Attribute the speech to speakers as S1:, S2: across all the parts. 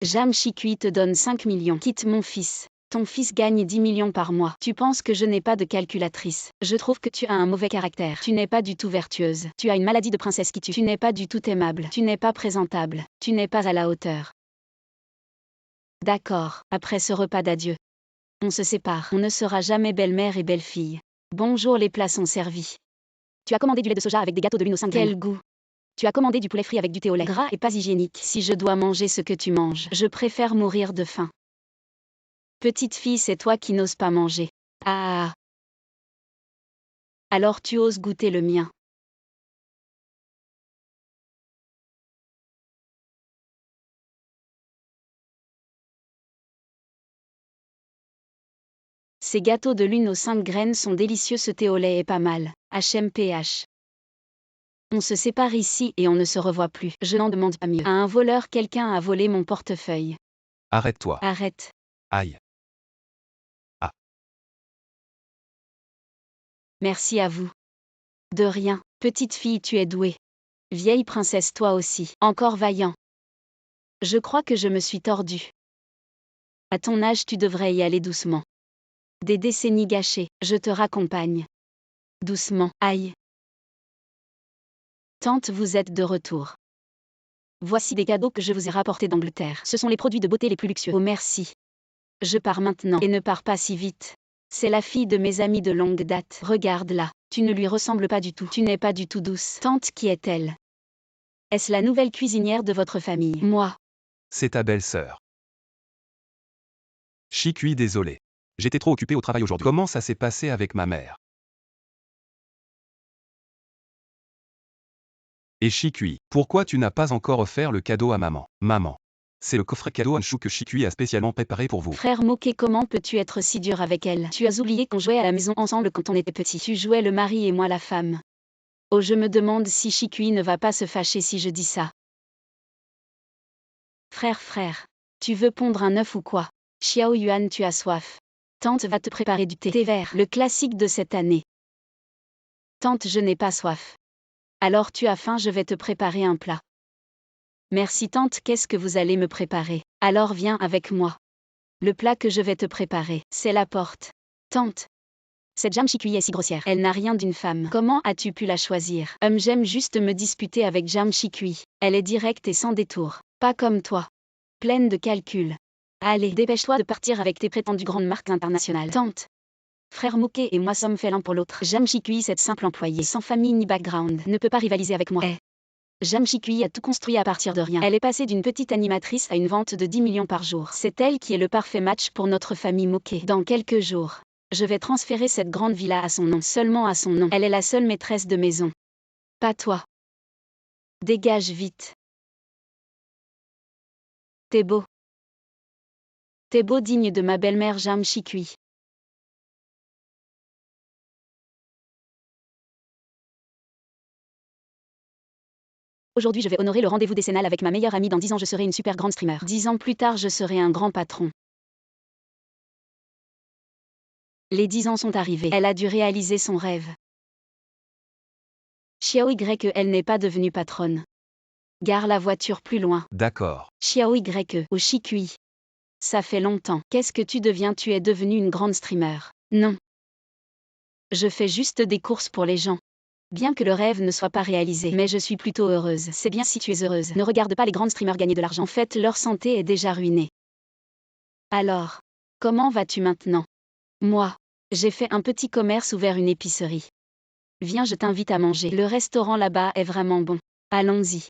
S1: Jam Chikui te donne 5 millions. Quitte mon fils. Ton fils gagne 10 millions par mois. Tu penses que je n'ai pas de calculatrice. Je trouve que tu as un mauvais caractère. Tu n'es pas du tout vertueuse. Tu as une maladie de princesse qui tue. Tu n'es pas du tout aimable. Tu n'es pas présentable. Tu n'es pas à la hauteur. D'accord, après ce repas d'adieu. On se sépare. On ne sera jamais belle-mère et belle-fille. Bonjour, les plats sont servis. Tu as commandé du lait de soja avec des gâteaux de lune aux 5 graines. Quel goût. Tu as commandé du poulet frit avec du thé au lait. Gras et pas hygiénique. Si je dois manger ce que tu manges, je préfère mourir de faim. Petite fille, c'est toi qui n'oses pas manger. Ah. Alors tu oses goûter le mien. Ces gâteaux de lune aux 5 graines sont délicieux, ce thé au lait est pas mal. HMPH. On se sépare ici et on ne se revoit plus. Je n'en demande pas mieux. À un voleur, quelqu'un a volé mon portefeuille.
S2: Arrête-toi.
S1: Arrête.
S2: Aïe. Ah.
S1: Merci à vous. De rien. Petite fille, tu es douée. Vieille princesse, toi aussi. Encore vaillant. Je crois que je me suis tordue. À ton âge, tu devrais y aller doucement. Des décennies gâchées, je te raccompagne. Doucement, aïe. Tante, vous êtes de retour. Voici des cadeaux que je vous ai rapportés d'Angleterre. Ce sont les produits de beauté les plus luxueux. Oh merci. Je pars maintenant. Et ne pars pas si vite. C'est la fille de mes amis de longue date. Regarde-la. Tu ne lui ressembles pas du tout. Tu n'es pas du tout douce. Tante, qui est-elle? Est-ce la nouvelle cuisinière de votre famille? Moi.
S2: C'est ta belle-sœur. Chikui, désolé. J'étais trop occupé au travail aujourd'hui. Comment ça s'est passé avec ma mère? Et Chikui, pourquoi tu n'as pas encore offert le cadeau à maman? Maman. C'est le coffret cadeau Anshu que Chikui a spécialement préparé pour vous.
S1: Frère Moquet, comment peux-tu être si dur avec elle? Tu as oublié qu'on jouait à la maison ensemble quand on était petit. Tu jouais le mari et moi la femme. Oh, je me demande si Chikui ne va pas se fâcher si je dis ça. Frère, tu veux pondre un œuf ou quoi? Xiao Yuan, tu as soif. Tante va te préparer du thé vert, le classique de cette année. Tante, je n'ai pas soif. Alors tu as faim, je vais te préparer un plat. Merci tante, qu'est-ce que vous allez me préparer? Alors viens avec moi. Le plat que je vais te préparer, c'est la porte. Tante. Cette Jam Chikui est si grossière. Elle n'a rien d'une femme. Comment as-tu pu la choisir? J'aime juste me disputer avec Jam Chikui. Elle est directe et sans détour. Pas comme toi. Pleine de calculs. Allez, dépêche-toi de partir avec tes prétendues grandes marques internationales. Tante. Frère Moquet et moi sommes faits l'un pour l'autre. Jam Chikui, cette simple employée sans famille ni background, ne peut pas rivaliser avec moi. Jam Chikui a tout construit à partir de rien. Elle est passée d'une petite animatrice à une vente de 10 millions par jour. C'est elle qui est le parfait match pour notre famille Moquet. Dans quelques jours, je vais transférer cette grande villa à son nom, seulement à son nom. Elle est la seule maîtresse de maison. Pas toi. Dégage vite. T'es beau. T'es beau, digne de ma belle-mère Jam Chikui. Aujourd'hui, je vais honorer le rendez-vous décennal avec ma meilleure amie. Dans 10 ans, je serai une super grande streamer. 10 ans plus tard, je serai un grand patron. Les 10 ans sont arrivés. Elle a dû réaliser son rêve. Xiao Y, elle n'est pas devenue patronne. Gare la voiture plus loin.
S2: D'accord.
S1: Xiao Y, au Chikui. Ça fait longtemps. Qu'est-ce que tu deviens? Tu es devenue une grande streamer. Non. Je fais juste des courses pour les gens. Bien que le rêve ne soit pas réalisé, mais je suis plutôt heureuse. C'est bien si tu es heureuse. Ne regarde pas les grandes streamers gagner de l'argent. En fait, leur santé est déjà ruinée. Alors, comment vas-tu maintenant? Moi, j'ai fait un petit commerce, ouvert une épicerie. Viens, je t'invite à manger. Le restaurant là-bas est vraiment bon. Allons-y.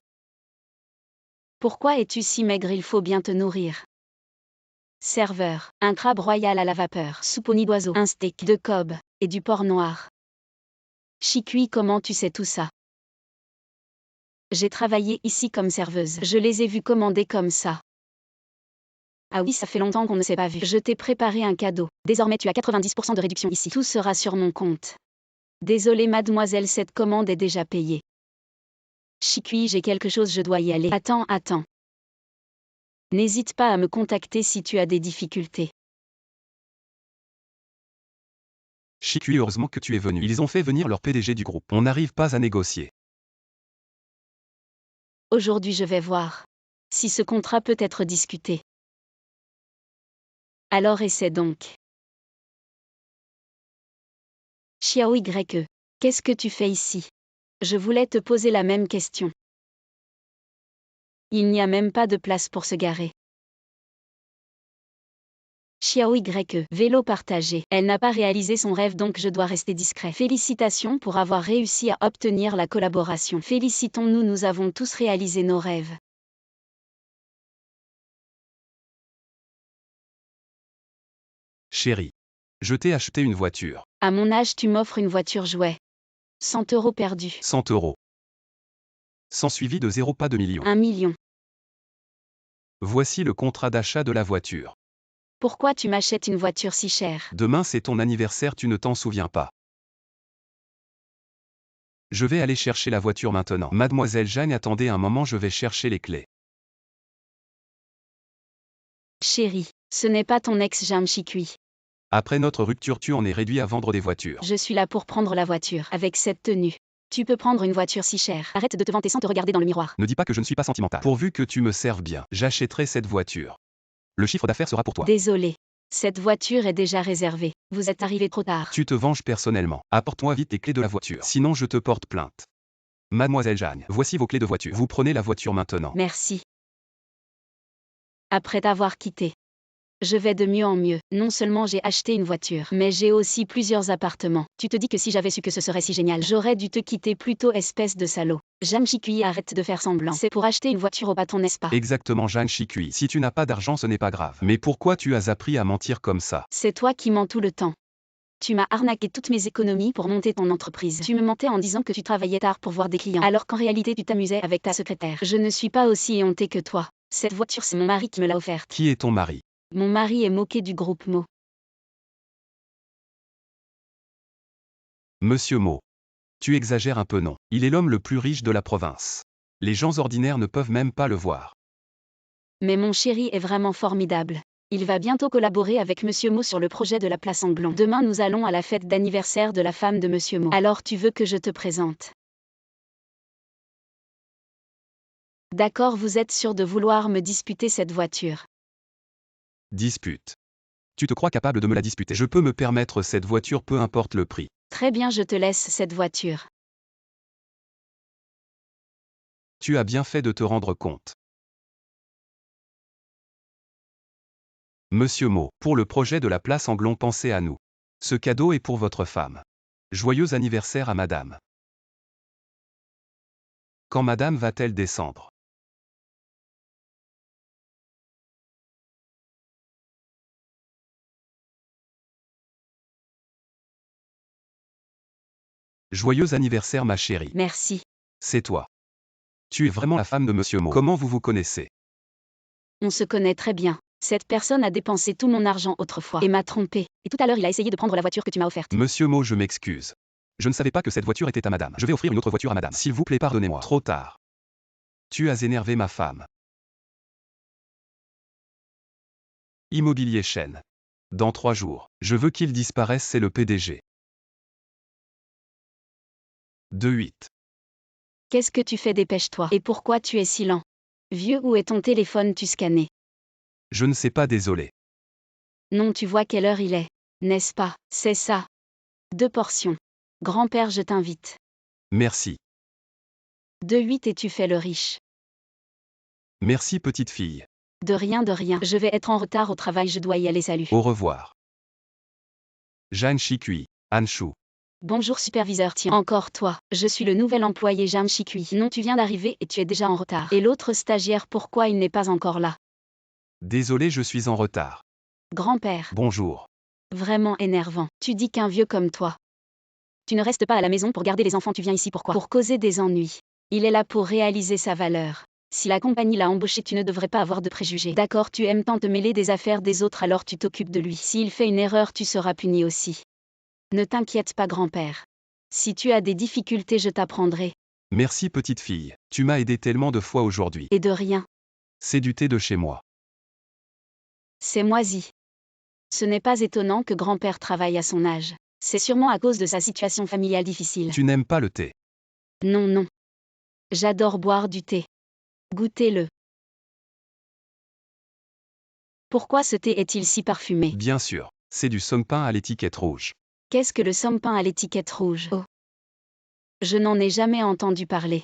S1: Pourquoi es-tu si maigre? Il faut bien te nourrir. Serveur, un crabe royal à la vapeur, soupe au nid d'oiseau, un steak de Kobe, et du porc noir. Chikui, comment tu sais tout ça? J'ai travaillé ici comme serveuse. Je les ai vus commander comme ça. Ah oui, ça fait longtemps qu'on ne s'est pas vu. Je t'ai préparé un cadeau. Désormais tu as 90% de réduction ici. Tout sera sur mon compte. Désolée mademoiselle, cette commande est déjà payée. Chikui, j'ai quelque chose, je dois y aller. Attends. N'hésite pas à me contacter si tu as des difficultés.
S2: Chikui, heureusement que tu es venu. Ils ont fait venir leur PDG du groupe. On n'arrive pas à négocier.
S1: Aujourd'hui je vais voir. Si ce contrat peut être discuté. Alors essaie donc. Xiao YE. Qu'est-ce que tu fais ici? Je voulais te poser la même question. Il n'y a même pas de place pour se garer. Xiao YE. Vélo partagé. Elle n'a pas réalisé son rêve donc je dois rester discret. Félicitations pour avoir réussi à obtenir la collaboration. Félicitons-nous, nous avons tous réalisé nos rêves.
S2: Chérie. Je t'ai acheté une voiture.
S1: À mon âge, tu m'offres une voiture jouet. 100 € perdus.
S2: 100 €. Sans suivi de 0 pas de million.
S1: 1 million.
S2: Voici le contrat d'achat de la voiture.
S1: Pourquoi tu m'achètes une voiture si chère?
S2: Demain c'est ton anniversaire, tu ne t'en souviens pas. Je vais aller chercher la voiture maintenant. Mademoiselle Jeanne, attendez un moment, je vais chercher les clés.
S1: Chérie, ce n'est pas ton ex Jam Chikui.
S2: Après notre rupture, tu en es réduit à vendre des voitures.
S1: Je suis là pour prendre la voiture. Avec cette tenue, tu peux prendre une voiture si chère. Arrête de te vanter sans te regarder dans le miroir.
S2: Ne dis pas que je ne suis pas sentimental. Pourvu que tu me serves bien, j'achèterai cette voiture. Le chiffre d'affaires sera pour toi.
S1: Désolé. Cette voiture est déjà réservée. Vous êtes arrivé trop tard.
S2: Tu te venges personnellement. Apporte-moi vite les clés de la voiture. Sinon je te porte plainte. Mademoiselle Jeanne, voici vos clés de voiture. Vous prenez la voiture maintenant.
S1: Merci. Après t'avoir quitté. Je vais de mieux en mieux. Non seulement j'ai acheté une voiture, mais j'ai aussi plusieurs appartements. Tu te dis que si j'avais su que ce serait si génial, j'aurais dû te quitter plus tôt, espèce de salaud. Jam Chikui, arrête de faire semblant. C'est pour acheter une voiture au bâton, n'est-ce pas?
S2: Exactement, Jeanne Chikui. Si tu n'as pas d'argent, ce n'est pas grave. Mais pourquoi tu as appris à mentir comme ça?
S1: C'est toi qui mens tout le temps. Tu m'as arnaqué toutes mes économies pour monter ton entreprise. Tu me mentais en disant que tu travaillais tard pour voir des clients, alors qu'en réalité tu t'amusais avec ta secrétaire. Je ne suis pas aussi éhontée que toi. Cette voiture, c'est mon mari qui me l'a offerte.
S2: Qui est ton mari?
S1: Mon mari est moqué du groupe Mo.
S2: Monsieur Mo. Tu exagères un peu, non? Il est l'homme le plus riche de la province. Les gens ordinaires ne peuvent même pas le voir.
S1: Mais mon chéri est vraiment formidable. Il va bientôt collaborer avec Monsieur Mo sur le projet de la place Anglon. Demain nous allons à la fête d'anniversaire de la femme de Monsieur Mo. Alors tu veux que je te présente? D'accord, vous êtes sûr de vouloir me disputer cette voiture?
S2: Dispute. Tu te crois capable de me la disputer? Je peux me permettre cette voiture, peu importe le prix.
S1: Très bien, je te laisse cette voiture.
S2: Tu as bien fait de te rendre compte. Monsieur Mo, pour le projet de la place Anglon, pensez à nous. Ce cadeau est pour votre femme. Joyeux anniversaire à madame. Quand madame va-t-elle descendre? Joyeux anniversaire ma chérie.
S1: Merci.
S2: C'est toi. Tu es vraiment la femme de Monsieur Mo. Comment vous vous connaissez?
S1: On se connaît très bien. Cette personne a dépensé tout mon argent autrefois et m'a trompé. Et tout à l'heure il a essayé de prendre la voiture que tu m'as offerte.
S2: Monsieur Mo, je m'excuse. Je ne savais pas que cette voiture était à madame. Je vais offrir une autre voiture à madame. S'il vous plaît, pardonnez-moi. Trop tard. Tu as énervé ma femme. Immobilier Chaîne. Dans 3 jours. Je veux qu'il disparaisse, c'est le PDG. 2-8.
S1: Qu'est-ce que tu fais? Dépêche-toi. Et pourquoi tu es si lent? Vieux, où est ton téléphone? Tu scannais.
S2: Je ne sais pas, désolé.
S1: Non, tu vois quelle heure il est, n'est-ce pas? C'est ça. 2 portions. Grand-père, je t'invite.
S2: Merci.
S1: 2-8 et tu fais le riche.
S2: Merci petite fille.
S1: De rien, de rien. Je vais être en retard au travail, je dois y aller, salut.
S2: Au revoir. Jeanne Chikui. Anshu.
S1: Bonjour superviseur, tiens, encore toi. Je suis le nouvel employé Jam Chikui. Non, tu viens d'arriver et tu es déjà en retard. Et l'autre stagiaire, pourquoi il n'est pas encore là?
S2: Désolé, je suis en retard.
S1: Grand-père.
S2: Bonjour.
S1: Vraiment énervant. Tu dis qu'un vieux comme toi. Tu ne restes pas à la maison pour garder les enfants, tu viens ici pourquoi? Pour causer des ennuis. Il est là pour réaliser sa valeur. Si la compagnie l'a embauché, tu ne devrais pas avoir de préjugés. D'accord, tu aimes tant te mêler des affaires des autres, alors tu t'occupes de lui. S'il fait une erreur, tu seras puni aussi. Ne t'inquiète pas, grand-père. Si tu as des difficultés, je t'apprendrai.
S2: Merci petite fille. Tu m'as aidé tellement de fois aujourd'hui.
S1: Et de rien.
S2: C'est du thé de chez moi.
S1: C'est moisi. Ce n'est pas étonnant que grand-père travaille à son âge. C'est sûrement à cause de sa situation familiale difficile.
S2: Tu n'aimes pas le thé?
S1: Non, non. J'adore boire du thé. Goûtez-le. Pourquoi ce thé est-il si parfumé?
S2: Bien sûr, c'est du Songpin à l'étiquette rouge.
S1: Qu'est-ce que le Songpin à l'étiquette rouge? Oh. Je n'en ai jamais entendu parler.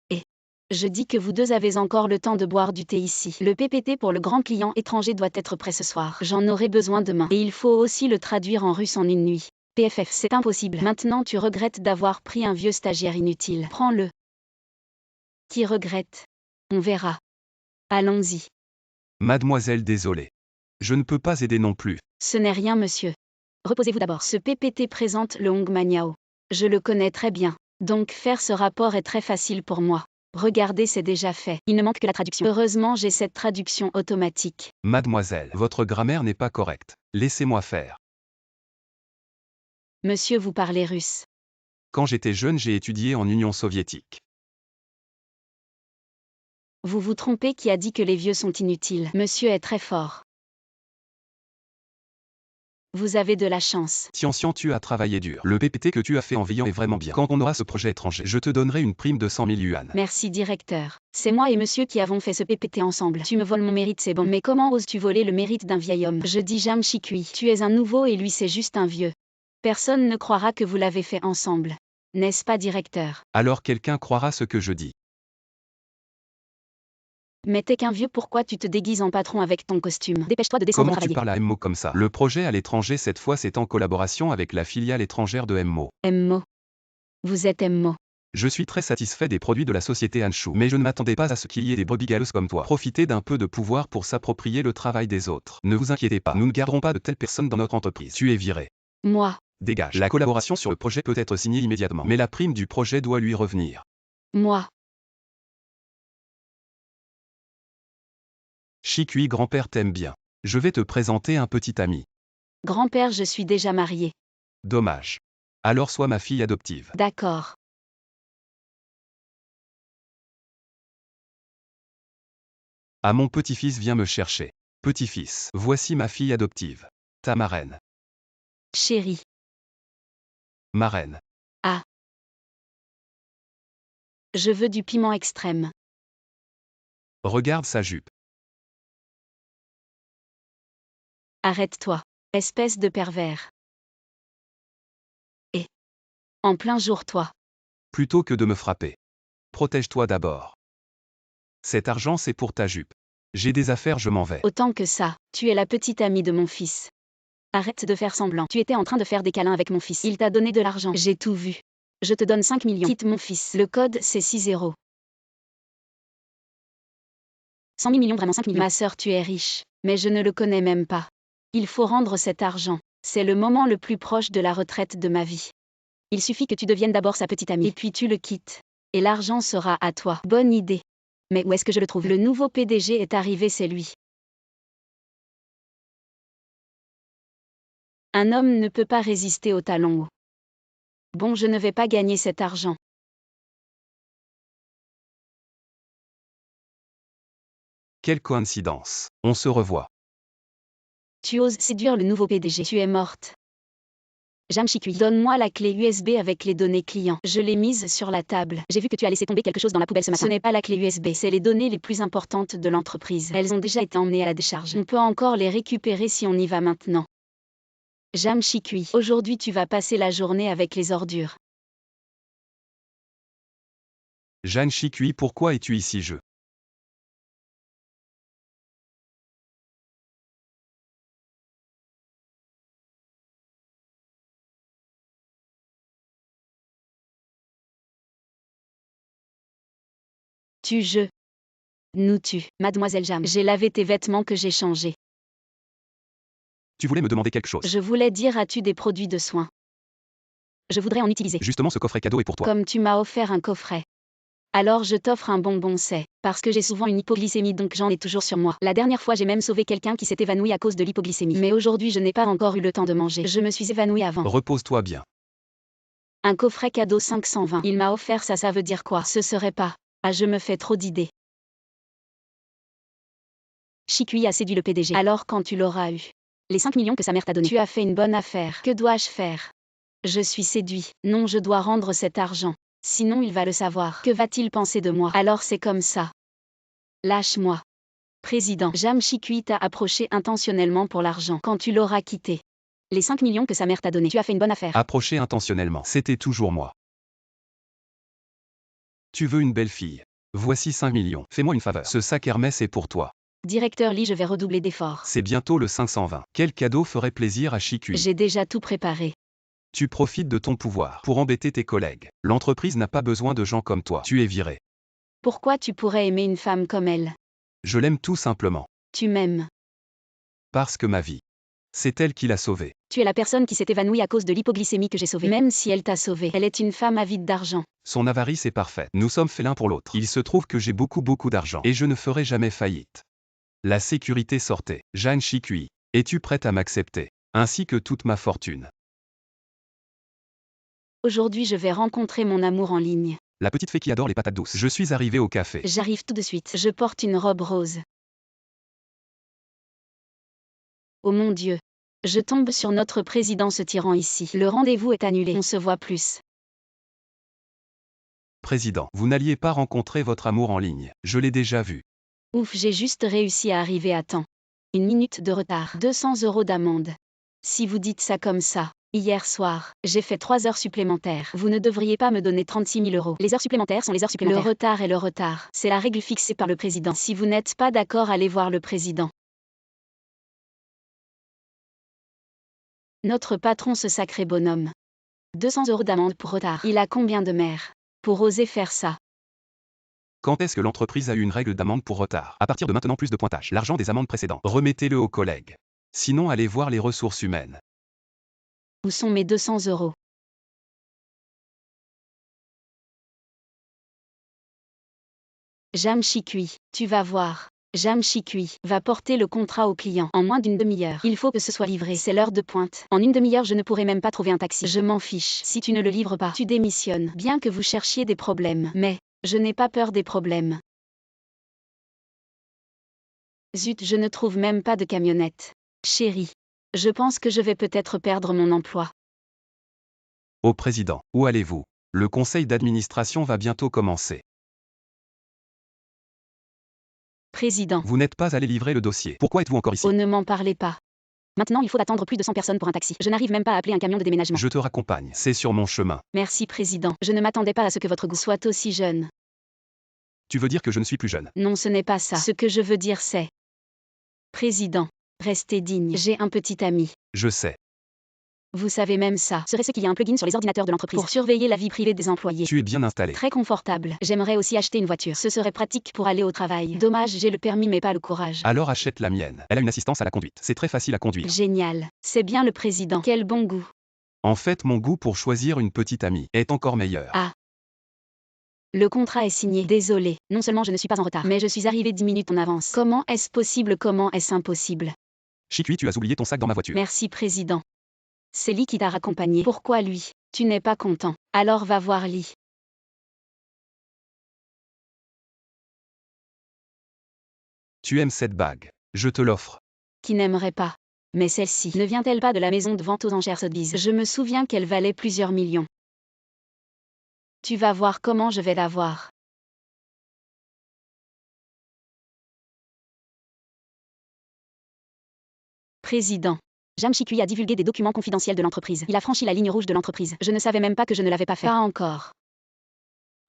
S1: Et je dis que vous deux avez encore le temps de boire du thé ici. Le PPT pour le grand client étranger doit être prêt ce soir. J'en aurai besoin demain. Et il faut aussi le traduire en russe en une nuit. PFF, c'est impossible. Maintenant tu regrettes d'avoir pris un vieux stagiaire inutile. Prends-le. Qui regrette? On verra. Allons-y.
S2: Mademoiselle, désolé. Je ne peux pas aider non plus.
S1: Ce n'est rien, monsieur. Reposez-vous d'abord. Ce PPT présente le Hong Maniao. Je le connais très bien. Donc faire ce rapport est très facile pour moi. Regardez, c'est déjà fait. Il ne manque que la traduction. Heureusement, j'ai cette traduction automatique.
S2: Mademoiselle, votre grammaire n'est pas correcte. Laissez-moi faire.
S1: Monsieur, vous parlez russe.
S2: Quand j'étais jeune, j'ai étudié en Union soviétique.
S1: Vous vous trompez, qui a dit que les vieux sont inutiles. Monsieur est très fort. Vous avez de la chance.
S2: Tian, tu as travaillé dur. Le PPT que tu as fait en veillant est vraiment bien. Quand on aura ce projet étranger, je te donnerai une prime de 100 000 yuan.
S1: Merci, directeur. C'est moi et monsieur qui avons fait ce PPT ensemble. Tu me voles mon mérite, c'est bon. Mais comment oses-tu voler le mérite d'un vieil homme? Je dis Jam Shikui. Tu es un nouveau et lui c'est juste un vieux. Personne ne croira que vous l'avez fait ensemble. N'est-ce pas, directeur?
S2: Alors quelqu'un croira ce que je dis.
S1: Mais t'es qu'un vieux, pourquoi tu te déguises en patron avec ton costume? Dépêche-toi de descendre
S2: Comment
S1: travailler.
S2: tu parles à MMO comme ça? Le projet à l'étranger cette fois c'est en collaboration avec la filiale étrangère de MMO.
S1: MMO. Vous êtes MMO.
S2: Je suis très satisfait des produits de la société Anshu, mais je ne m'attendais pas à ce qu'il y ait des brebis galeuses comme toi. Profitez d'un peu de pouvoir pour s'approprier le travail des autres. Ne vous inquiétez pas, nous ne garderons pas de telles personnes dans notre entreprise. Tu es viré.
S1: Moi.
S2: Dégage. La collaboration sur le projet peut être signée immédiatement, mais la prime du projet doit lui revenir.
S1: Moi.
S2: Shikui, grand-père t'aime bien. Je vais te présenter un petit ami.
S1: Grand-père, je suis déjà mariée.
S2: Dommage. Alors sois ma fille adoptive.
S1: D'accord.
S2: Ah, mon petit-fils vient me chercher. Petit-fils, voici ma fille adoptive. Ta marraine.
S1: Chérie.
S2: Marraine.
S1: Ah. Je veux du piment extrême.
S2: Regarde sa jupe.
S1: Arrête-toi. Espèce de pervers. Et. En plein jour, toi.
S2: Plutôt que de me frapper. Protège-toi d'abord. Cet argent c'est pour ta jupe. J'ai des affaires, je m'en vais.
S1: Autant que ça, tu es la petite amie de mon fils. Arrête de faire semblant. Tu étais en train de faire des câlins avec mon fils. Il t'a donné de l'argent. J'ai tout vu. Je te donne 5 millions. Quitte mon fils. Le code c'est 60. 100 000 millions, vraiment 5 millions. Ma sœur, tu es riche. Mais je ne le connais même pas. Il faut rendre cet argent. C'est le moment le plus proche de la retraite de ma vie. Il suffit que tu deviennes d'abord sa petite amie. Et puis tu le quittes. Et l'argent sera à toi. Bonne idée. Mais où est-ce que je le trouve? Le nouveau PDG est arrivé, c'est lui. Un homme ne peut pas résister au talon haut. Bon, je ne vais pas gagner cet argent.
S2: Quelle coïncidence. On se revoit.
S1: Tu oses séduire le nouveau PDG. Tu es morte. Jam Shikui, donne-moi la clé USB avec les données clients. Je l'ai mise sur la table. J'ai vu que tu as laissé tomber quelque chose dans la poubelle ce matin. Ce n'est pas la clé USB, c'est les données les plus importantes de l'entreprise. Elles ont déjà été emmenées à la décharge. On peut encore les récupérer si on y va maintenant. Jam Shikui, aujourd'hui tu vas passer la journée avec les ordures.
S2: Jeanne Shikui, pourquoi es-tu ici?
S1: Nous Mademoiselle Jam, j'ai lavé tes vêtements que j'ai changés.
S2: Tu voulais me demander quelque chose.
S1: Je voulais dire, as-tu des produits de soins? Je voudrais en utiliser.
S2: Justement, ce coffret cadeau est pour toi.
S1: Comme tu m'as offert un coffret. Alors je t'offre un bonbon, c'est parce que j'ai souvent une hypoglycémie, donc j'en ai toujours sur moi. La dernière fois j'ai même sauvé quelqu'un qui s'est évanoui à cause de l'hypoglycémie. Mais aujourd'hui je n'ai pas encore eu le temps de manger. Je me suis évanouie avant.
S2: Repose-toi bien.
S1: Un coffret cadeau 520. Il m'a offert ça, ça veut dire quoi? Ce serait pas. Ah, je me fais trop d'idées. Shikui a séduit le PDG. Alors quand tu l'auras eu. Les 5 millions que sa mère t'a donné. Tu as fait une bonne affaire. Que dois-je faire? Je suis séduit. Non, je dois rendre cet argent. Sinon il va le savoir. Que va-t-il penser de moi? Alors c'est comme ça. Lâche-moi. Président, Jam Chikui t'a approché intentionnellement pour l'argent quand tu l'auras quitté. Les 5 millions que sa mère t'a donnés, tu as fait une bonne affaire.
S2: Approché intentionnellement, c'était toujours moi. Tu veux une belle fille. Voici 5 millions. Fais-moi une faveur. Ce sac Hermès est pour toi.
S1: Directeur Lee, je vais redoubler d'efforts.
S2: C'est bientôt le 520. Quel cadeau ferait plaisir à Chikui?
S1: J'ai déjà tout préparé.
S2: Tu profites de ton pouvoir pour embêter tes collègues. L'entreprise n'a pas besoin de gens comme toi. Tu es viré.
S1: Pourquoi tu pourrais aimer une femme comme elle?
S2: Je l'aime tout simplement.
S1: Tu m'aimes.
S2: Parce que ma vie. C'est elle qui l'a sauvée.
S1: Tu es la personne qui s'est évanouie à cause de l'hypoglycémie que j'ai sauvée. Même si elle t'a sauvé, elle est une femme avide d'argent.
S2: Son avarice est parfaite. Nous sommes faits l'un pour l'autre. Il se trouve que j'ai beaucoup d'argent. Et je ne ferai jamais faillite. La sécurité sortait. Jeanne Chikui. Es-tu prête à m'accepter? Ainsi que toute ma fortune.
S1: Aujourd'hui, je vais rencontrer mon amour en ligne.
S2: La petite fée qui adore les patates douces. Je suis arrivé au café.
S1: J'arrive tout de suite. Je porte une robe rose. Oh mon Dieu. Je tombe sur notre président se tirant ici. Le rendez-vous est annulé. On se voit plus.
S2: Président, vous n'alliez pas rencontrer votre amour en ligne. Je l'ai déjà vu.
S1: Ouf, j'ai juste réussi à arriver à temps. 1 minute de retard. 200 € d'amende. Si vous dites ça comme ça. Hier soir, j'ai fait 3 heures supplémentaires. Vous ne devriez pas me donner 36 000 €. Les heures supplémentaires sont les heures supplémentaires. Le retard est le retard. C'est la règle fixée par le président. Si vous n'êtes pas d'accord, allez voir le président. Notre patron, ce sacré bonhomme. 200 € d'amende pour retard. Il a combien de mères pour oser faire ça?
S2: Quand est-ce que l'entreprise a eu une règle d'amende pour retard? À partir de maintenant, plus de pointage. L'argent des amendes précédentes. Remettez-le aux collègues. Sinon, allez voir les ressources humaines.
S1: Où sont mes 200 €? Jam Chikui, tu vas voir. Jam Chikui va porter le contrat au client en moins d'une demi-heure. Il faut que ce soit livré. C'est l'heure de pointe. En une demi-heure, je ne pourrai même pas trouver un taxi. Je m'en fiche. Si tu ne le livres pas, tu démissionnes. Bien que vous cherchiez des problèmes. Mais, je n'ai pas peur des problèmes. Zut, je ne trouve même pas de camionnette. Chérie. Je pense que je vais peut-être perdre mon emploi.
S2: Au président, où allez-vous? Le conseil d'administration va bientôt commencer.
S1: Président.
S2: Vous n'êtes pas allé livrer le dossier. Pourquoi êtes-vous encore ici?
S1: Oh, ne m'en parlez pas. Maintenant, il faut attendre plus de 100 personnes pour un taxi. Je n'arrive même pas à appeler un camion de déménagement.
S2: Je te raccompagne. C'est sur mon chemin.
S1: Merci, président. Je ne m'attendais pas à ce que votre goût soit aussi jeune.
S2: Tu veux dire que je ne suis plus jeune?
S1: Non, ce n'est pas ça. Ce que je veux dire, c'est... Président, restez digne. J'ai un petit ami.
S2: Je sais.
S1: Vous savez même ça. Serait-ce qu'il y a un plugin sur les ordinateurs de l'entreprise pour surveiller la vie privée des employés?
S2: Tu es bien installé.
S1: Très confortable. J'aimerais aussi acheter une voiture. Ce serait pratique pour aller au travail. Dommage, j'ai le permis mais pas le courage.
S2: Alors achète la mienne. Elle a une assistance à la conduite. C'est très facile à conduire.
S1: Génial. C'est bien le président. Quel bon goût.
S2: En fait, mon goût pour choisir une petite amie est encore meilleur.
S1: Ah. Le contrat est signé. Désolé. Non seulement je ne suis pas en retard, mais je suis arrivé 10 minutes en avance. Comment est-ce possible? Comment est-ce impossible?
S2: Chikui, tu as oublié ton sac dans ma voiture.
S1: Merci, président. C'est Lee qui t'a raccompagné. Pourquoi lui? Tu n'es pas content. Alors va voir Lee.
S2: Tu aimes cette bague. Je te l'offre.
S1: Qui n'aimerait pas? Mais celle-ci, ne vient-elle pas de la maison de vente aux enchères Sotheby's? Je me souviens qu'elle valait plusieurs millions. Tu vas voir comment je vais la voir. Président. Jam Chikui a divulgué des documents confidentiels de l'entreprise. Il a franchi la ligne rouge de l'entreprise. Je ne savais même pas que je ne l'avais pas fait. Pas encore.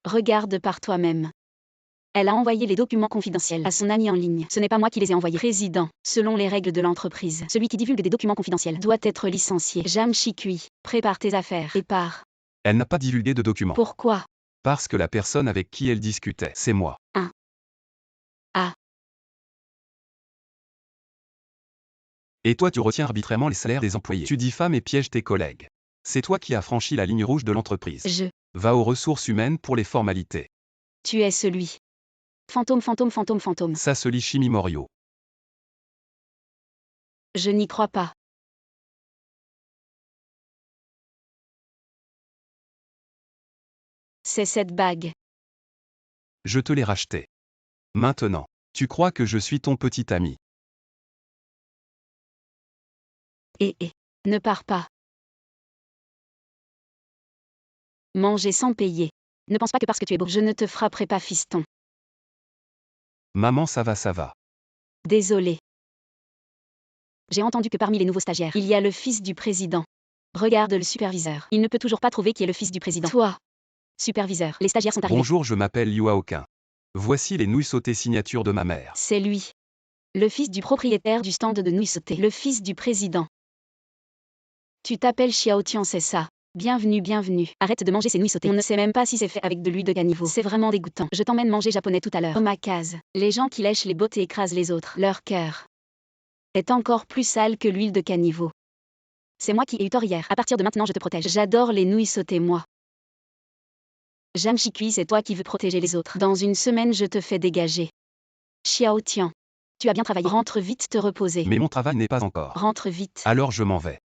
S1: Regarde par toi-même. Elle a envoyé les documents confidentiels à son ami en ligne. Ce n'est pas moi qui les ai envoyés. Président, selon les règles de l'entreprise, celui qui divulgue des documents confidentiels doit être licencié. Jam Chikui, prépare tes affaires et pars.
S2: Elle n'a pas divulgué de documents.
S1: Pourquoi?
S2: Parce que la personne avec qui elle discutait, c'est moi.
S1: Ah.
S2: Et toi, tu retiens arbitrairement les salaires des employés. Tu diffames et pièges tes collègues. C'est toi qui as franchi la ligne rouge de l'entreprise. Va aux ressources humaines pour les formalités.
S1: Tu es celui. Fantôme, fantôme, fantôme, fantôme.
S2: Ça se lit Shimimorio.
S1: Je n'y crois pas. C'est cette bague.
S2: Je te l'ai rachetée. Maintenant, tu crois que je suis ton petit ami.
S1: Ne pars pas. Manger sans payer. Ne pense pas que parce que tu es beau, je ne te frapperai pas, fiston.
S2: Maman, ça va, ça va.
S1: Désolé. J'ai entendu que parmi les nouveaux stagiaires, il y a le fils du président. Regarde le superviseur. Il ne peut toujours pas trouver qui est le fils du président. Toi. Superviseur, les stagiaires sont arrivés.
S2: Bonjour, je m'appelle Yuaokin. Voici les nouilles sautées signature de ma mère.
S1: C'est lui. Le fils du propriétaire du stand de nouilles sautées. Le fils du président. Tu t'appelles Xiao Tian, c'est ça? Bienvenue, bienvenue. Arrête de manger ces nouilles sautées. On ne sait même pas si c'est fait avec de l'huile de caniveau. C'est vraiment dégoûtant. Je t'emmène manger japonais tout à l'heure. Omakase. Les gens qui lèchent les bottes et écrasent les autres. Leur cœur est encore plus sale que l'huile de caniveau. C'est moi qui ai eu tort hier. À partir de maintenant, je te protège. J'adore les nouilles sautées, moi. Zhang Shikui, c'est toi qui veux protéger les autres. Dans une semaine, je te fais dégager. Xiao Tian. Tu as bien travaillé. Rentre vite te reposer.
S2: Mais mon travail n'est pas encore.
S1: Rentre vite.
S2: Alors je m'en vais.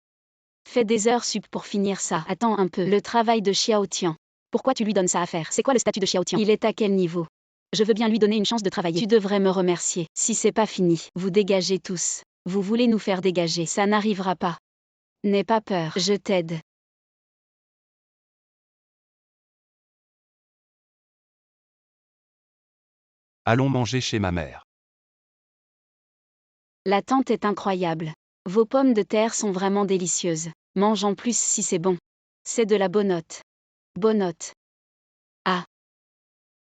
S1: Fais des heures sup pour finir ça. Attends un peu. Le travail de Xiao Tian. Pourquoi tu lui donnes ça à faire? C'est quoi le statut de Xiao Tian? Il est à quel niveau? Je veux bien lui donner une chance de travailler. Tu devrais me remercier. Si c'est pas fini, vous dégagez tous. Vous voulez nous faire dégager. Ça n'arrivera pas. N'aie pas peur. Je t'aide.
S2: Allons manger chez ma mère.
S1: La tente est incroyable. Vos pommes de terre sont vraiment délicieuses. Mange en plus si c'est bon. C'est de la bonote. Bonote. Ah.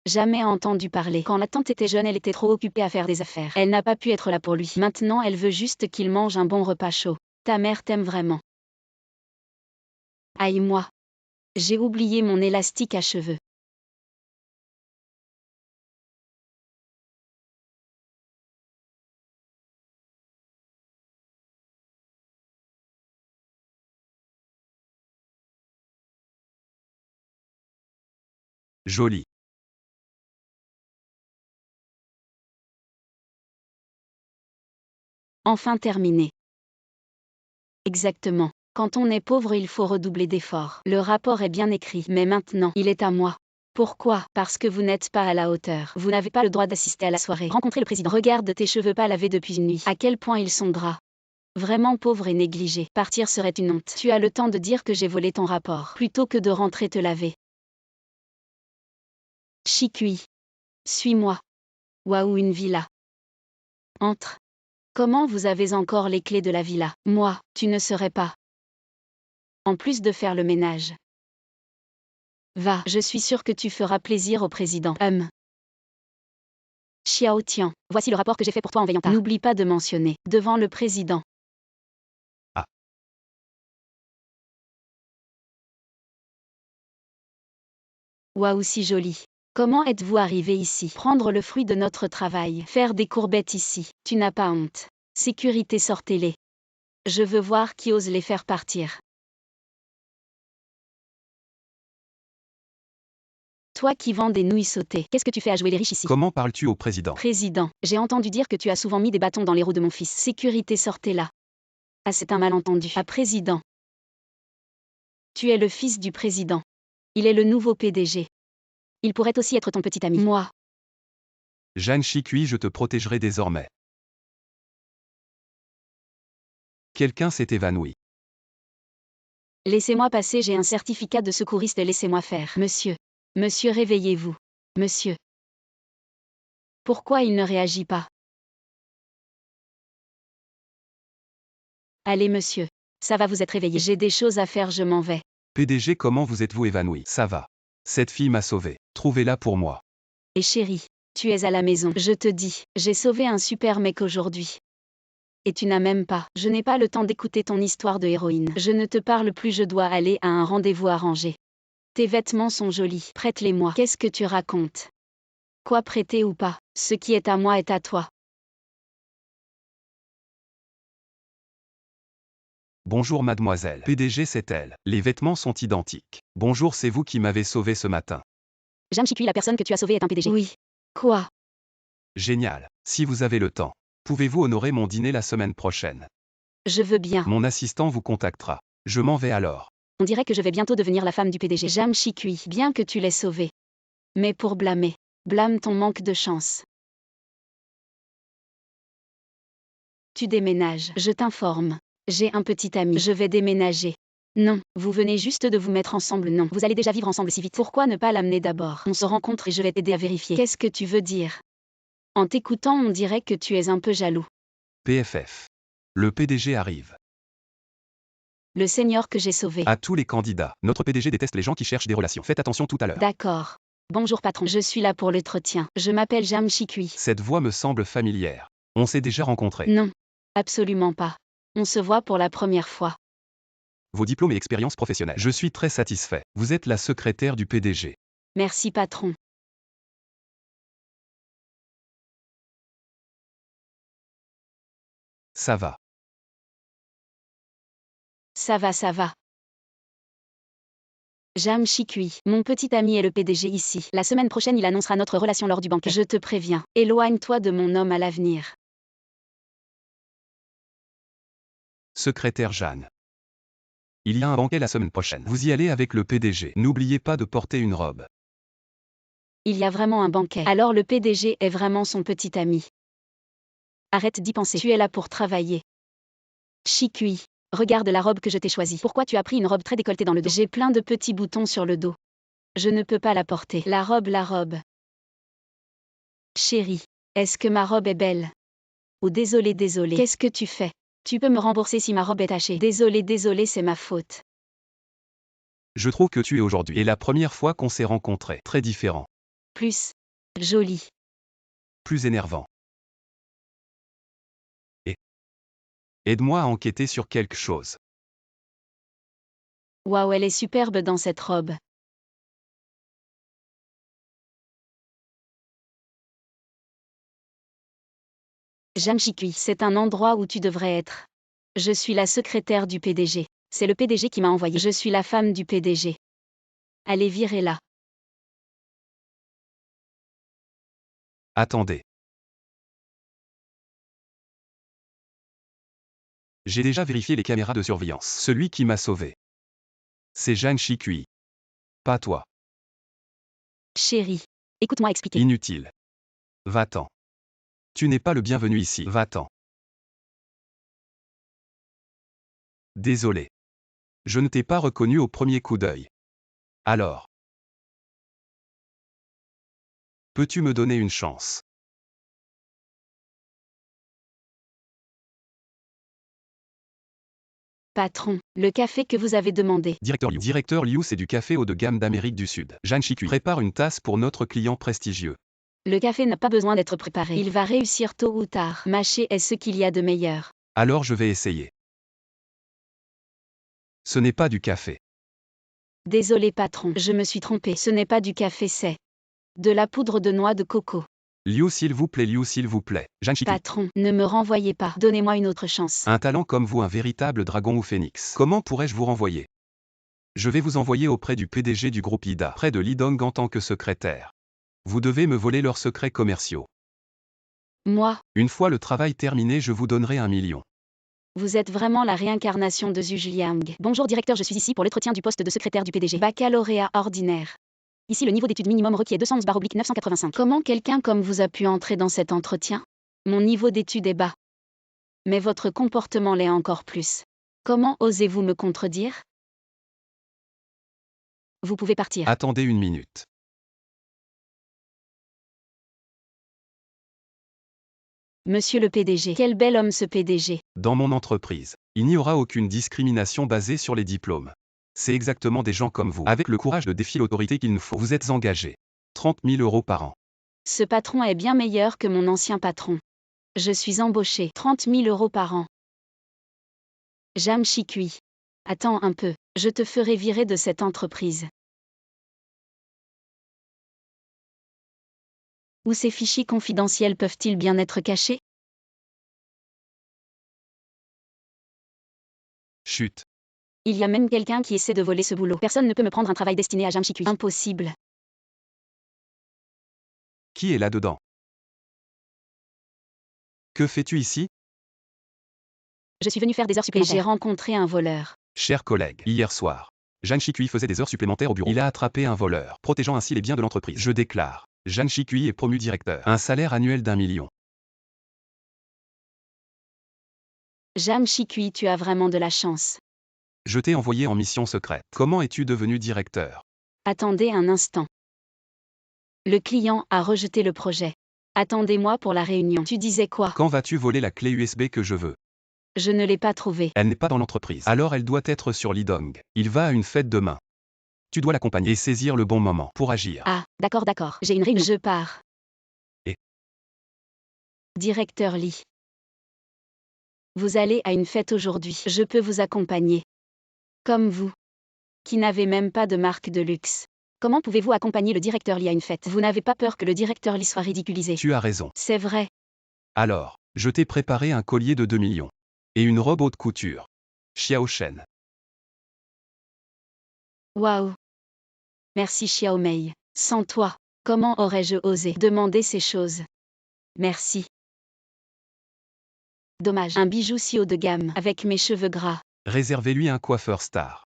S1: Jamais entendu parler. Quand la tante était jeune, elle était trop occupée à faire des affaires. Elle n'a pas pu être là pour lui. Maintenant, elle veut juste qu'il mange un bon repas chaud. Ta mère t'aime vraiment. Aïe moi. J'ai oublié mon élastique à cheveux.
S2: Joli.
S1: Enfin terminé. Exactement. Quand on est pauvre, il faut redoubler d'efforts. Le rapport est bien écrit, mais maintenant, il est à moi. Pourquoi? Parce que vous n'êtes pas à la hauteur. Vous n'avez pas le droit d'assister à la soirée. Rencontrer le président. Regarde tes cheveux pas lavés depuis une nuit. À quel point ils sont gras. Vraiment pauvre et négligé. Partir serait une honte. Tu as le temps de dire que j'ai volé ton rapport, plutôt que de rentrer te laver. Shikui. Suis-moi. Waouh, une villa. Entre. Comment vous avez encore les clés de la villa? Moi, tu ne serais pas. En plus de faire le ménage. Va, je suis sûr que tu feras plaisir au président. Xiao Tian, voici le rapport que j'ai fait pour toi en veillant tard. N'oublie pas de mentionner, devant le président.
S2: Ah.
S1: Waouh, si joli. Comment êtes-vous arrivé ici? Prendre le fruit de notre travail. Faire des courbettes ici. Tu n'as pas honte. Sécurité, sortez-les. Je veux voir qui ose les faire partir. Toi qui vends des nouilles sautées, qu'est-ce que tu fais à jouer les riches ici?
S2: Comment parles-tu au président?
S1: Président, j'ai entendu dire que tu as souvent mis des bâtons dans les roues de mon fils. Sécurité, sortez-la. Ah, c'est un malentendu. Ah, président. Tu es le fils du président. Il est le nouveau PDG. Il pourrait aussi être ton petit ami. Moi.
S2: Zhang Shikui, je te protégerai désormais. Quelqu'un s'est évanoui.
S1: Laissez-moi passer, j'ai un certificat de secouriste, laissez-moi faire. Monsieur. Monsieur, réveillez-vous. Monsieur. Pourquoi il ne réagit pas? Allez, monsieur. Ça va, vous être réveillé. J'ai des choses à faire, je m'en vais.
S2: PDG, comment vous êtes-vous évanoui? Ça va. Cette fille m'a sauvé. Trouvez-la pour moi.
S1: Et chérie, tu es à la maison. Je te dis, j'ai sauvé un super mec aujourd'hui. Et tu n'as même pas. Je n'ai pas le temps d'écouter ton histoire de héroïne. Je ne te parle plus, je dois aller à un rendez-vous arrangé. Tes vêtements sont jolis. Prête-les-moi. Qu'est-ce que tu racontes? Quoi, prêter ou pas? Ce qui est à moi est à toi.
S2: Bonjour mademoiselle. PDG, c'est elle. Les vêtements sont identiques. Bonjour, c'est vous qui m'avez sauvé ce matin.
S1: Zhang Shikui, la personne que tu as sauvée est un PDG. Oui. Quoi?
S2: Génial. Si vous avez le temps, pouvez-vous honorer mon dîner la semaine prochaine?
S1: Je veux bien.
S2: Mon assistant vous contactera. Je m'en vais alors.
S1: On dirait que je vais bientôt devenir la femme du PDG. Zhang Shikui, bien que tu l'aies sauvé. Mais pour blâmer. Blâme ton manque de chance. Tu déménages. Je t'informe. J'ai un petit ami. Je vais déménager. Non, vous venez juste de vous mettre ensemble, non. Vous allez déjà vivre ensemble si vite. Pourquoi ne pas l'amener d'abord? On se rencontre et je vais t'aider à vérifier. Qu'est-ce que tu veux dire? En t'écoutant, on dirait que tu es un peu jaloux.
S2: PFF. Le PDG arrive.
S1: Le seigneur que j'ai sauvé.
S2: À tous les candidats, notre PDG déteste les gens qui cherchent des relations. Faites attention tout à l'heure.
S1: D'accord. Bonjour patron, je suis là pour l'entretien. Je m'appelle Jam Chikui.
S2: Cette voix me semble familière. On s'est déjà rencontrés.
S1: Non. Absolument pas. On se voit pour la première fois.
S2: Vos diplômes et expériences professionnelles. Je suis très satisfait. Vous êtes la secrétaire du PDG.
S1: Merci patron.
S2: Ça va.
S1: Ça va. Jam Chikui, mon petit ami est le PDG ici. La semaine prochaine, il annoncera notre relation lors du banquet. Je te préviens, éloigne-toi de mon homme à l'avenir.
S2: Secrétaire Jeanne. Il y a un banquet la semaine prochaine. Vous y allez avec le PDG. N'oubliez pas de porter une robe.
S1: Il y a vraiment un banquet. Alors le PDG est vraiment son petit ami. Arrête d'y penser. Tu es là pour travailler. Chikui, regarde la robe que je t'ai choisie. Pourquoi tu as pris une robe très décolletée dans le dos? J'ai plein de petits boutons sur le dos. Je ne peux pas la porter. La robe. Chérie, est-ce que ma robe est belle? Oh désolé. Qu'est-ce que tu fais? Tu peux me rembourser si ma robe est tachée. Désolé, c'est ma faute.
S2: Je trouve que tu es aujourd'hui. Et la première fois qu'on s'est rencontrés. Très différent.
S1: Plus joli.
S2: Plus énervant. Et aide-moi à enquêter sur quelque chose.
S1: Waouh, elle est superbe dans cette robe. Jam Chikui, c'est un endroit où tu devrais être. Je suis la secrétaire du PDG. C'est le PDG qui m'a envoyé. Je suis la femme du PDG. Allez, virez-la.
S2: Attendez. J'ai déjà vérifié les caméras de surveillance. Celui qui m'a sauvé. C'est Jeanne Chikui. Pas toi.
S1: Chérie, écoute-moi expliquer.
S2: Inutile. Va-t'en. Tu n'es pas le bienvenu ici. Va-t'en. Désolé. Je ne t'ai pas reconnu au premier coup d'œil. Alors. Peux-tu me donner une chance?
S1: Patron, le café que vous avez demandé.
S2: Directeur Liu, c'est du café haut de gamme d'Amérique du Sud. Jeanne Chikui prépare une tasse pour notre client prestigieux.
S1: Le café n'a pas besoin d'être préparé. Il va réussir tôt ou tard. Mâcher est ce qu'il y a de meilleur.
S2: Alors je vais essayer. Ce n'est pas du café.
S1: Désolé patron, je me suis trompé. Ce n'est pas du café, c'est de la poudre de noix de coco.
S2: Liu s'il vous plaît. Jeanne Chikui.
S1: Patron, ne me renvoyez pas. Donnez-moi une autre chance.
S2: Un talent comme vous, un véritable dragon ou phénix. Comment pourrais-je vous renvoyer? Je vais vous envoyer auprès du PDG du groupe IDA, près de Lidong en tant que secrétaire. Vous devez me voler leurs secrets commerciaux.
S1: Moi,
S2: Une fois le travail terminé, je vous donnerai 1 million.
S1: vous êtes vraiment la réincarnation de Zhu Jiang. Bonjour directeur, je suis ici pour l'entretien du poste de secrétaire du PDG. Baccalauréat ordinaire. Ici le niveau d'études minimum requis est 211/985. Comment quelqu'un comme vous a pu entrer dans cet entretien? Mon niveau d'études est bas. Mais votre comportement l'est encore plus. Comment osez-vous me contredire? Vous pouvez partir.
S2: Attendez une minute.
S1: Monsieur le PDG, quel bel homme ce PDG.
S2: Dans mon entreprise, il n'y aura aucune discrimination basée sur les diplômes. C'est exactement des gens comme vous, avec le courage de défier l'autorité qu'il nous faut. Vous êtes engagé. 30 000 € par an.
S1: Ce patron est bien meilleur que mon ancien patron. Je suis embauché. 30 000 € par an. Jam Chikui. Attends un peu, je te ferai virer de cette entreprise. Où ces fichiers confidentiels peuvent-ils bien être cachés?
S2: Chut.
S1: Il y a même quelqu'un qui essaie de voler ce boulot. Personne ne peut me prendre un travail destiné à Jam Chikui. Impossible.
S2: Qui est là-dedans? Que fais-tu ici?
S1: Je suis venu faire des heures supplémentaires. Et j'ai rencontré un voleur.
S2: Chers collègues, hier soir, Jeanne Chikui faisait des heures supplémentaires au bureau. Il a attrapé un voleur, protégeant ainsi les biens de l'entreprise. Je déclare, Jeanne Chikui est promu directeur. Un salaire annuel d'1 million.
S1: Jam Chikui, tu as vraiment de la chance.
S2: Je t'ai envoyé en mission secrète. Comment es-tu devenu directeur?
S1: Attendez un instant. Le client a rejeté le projet. Attendez-moi pour la réunion. Tu disais quoi?
S2: Quand vas-tu voler la clé USB que je veux?
S1: Je ne l'ai pas trouvée.
S2: Elle n'est pas dans l'entreprise. Alors elle doit être sur Lidong. Il va à une fête demain. Tu dois l'accompagner et saisir le bon moment pour agir.
S1: Ah, d'accord. J'ai une réunion. Je pars.
S2: Et
S1: Directeur Lee. Vous allez à une fête aujourd'hui. Je peux vous accompagner. Comme vous, qui n'avez même pas de marque de luxe. Comment pouvez-vous accompagner le directeur Lee à une fête? Vous n'avez pas peur que le directeur Lee soit ridiculisé?
S2: tu as raison.
S1: C'est vrai.
S2: Alors, je t'ai préparé un collier de 2 millions. Et une robe haute couture. Xiao Shen.
S1: Waouh. Merci Xiao Mei. Sans toi, comment aurais-je osé demander ces choses? Merci. Dommage. Un bijou si haut de gamme, avec mes cheveux gras.
S2: Réservez-lui un coiffeur star.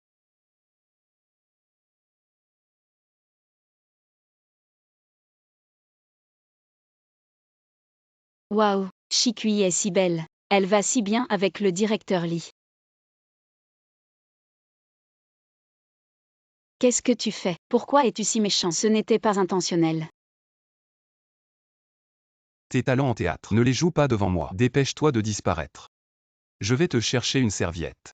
S1: Waouh, Shikui est si belle. Elle va si bien avec le directeur Lee. Qu'est-ce que tu fais? Pourquoi es-tu si méchant? Ce n'était pas intentionnel.
S2: Tes talents en théâtre. Ne les joue pas devant moi. Dépêche-toi de disparaître. Je vais te chercher une serviette.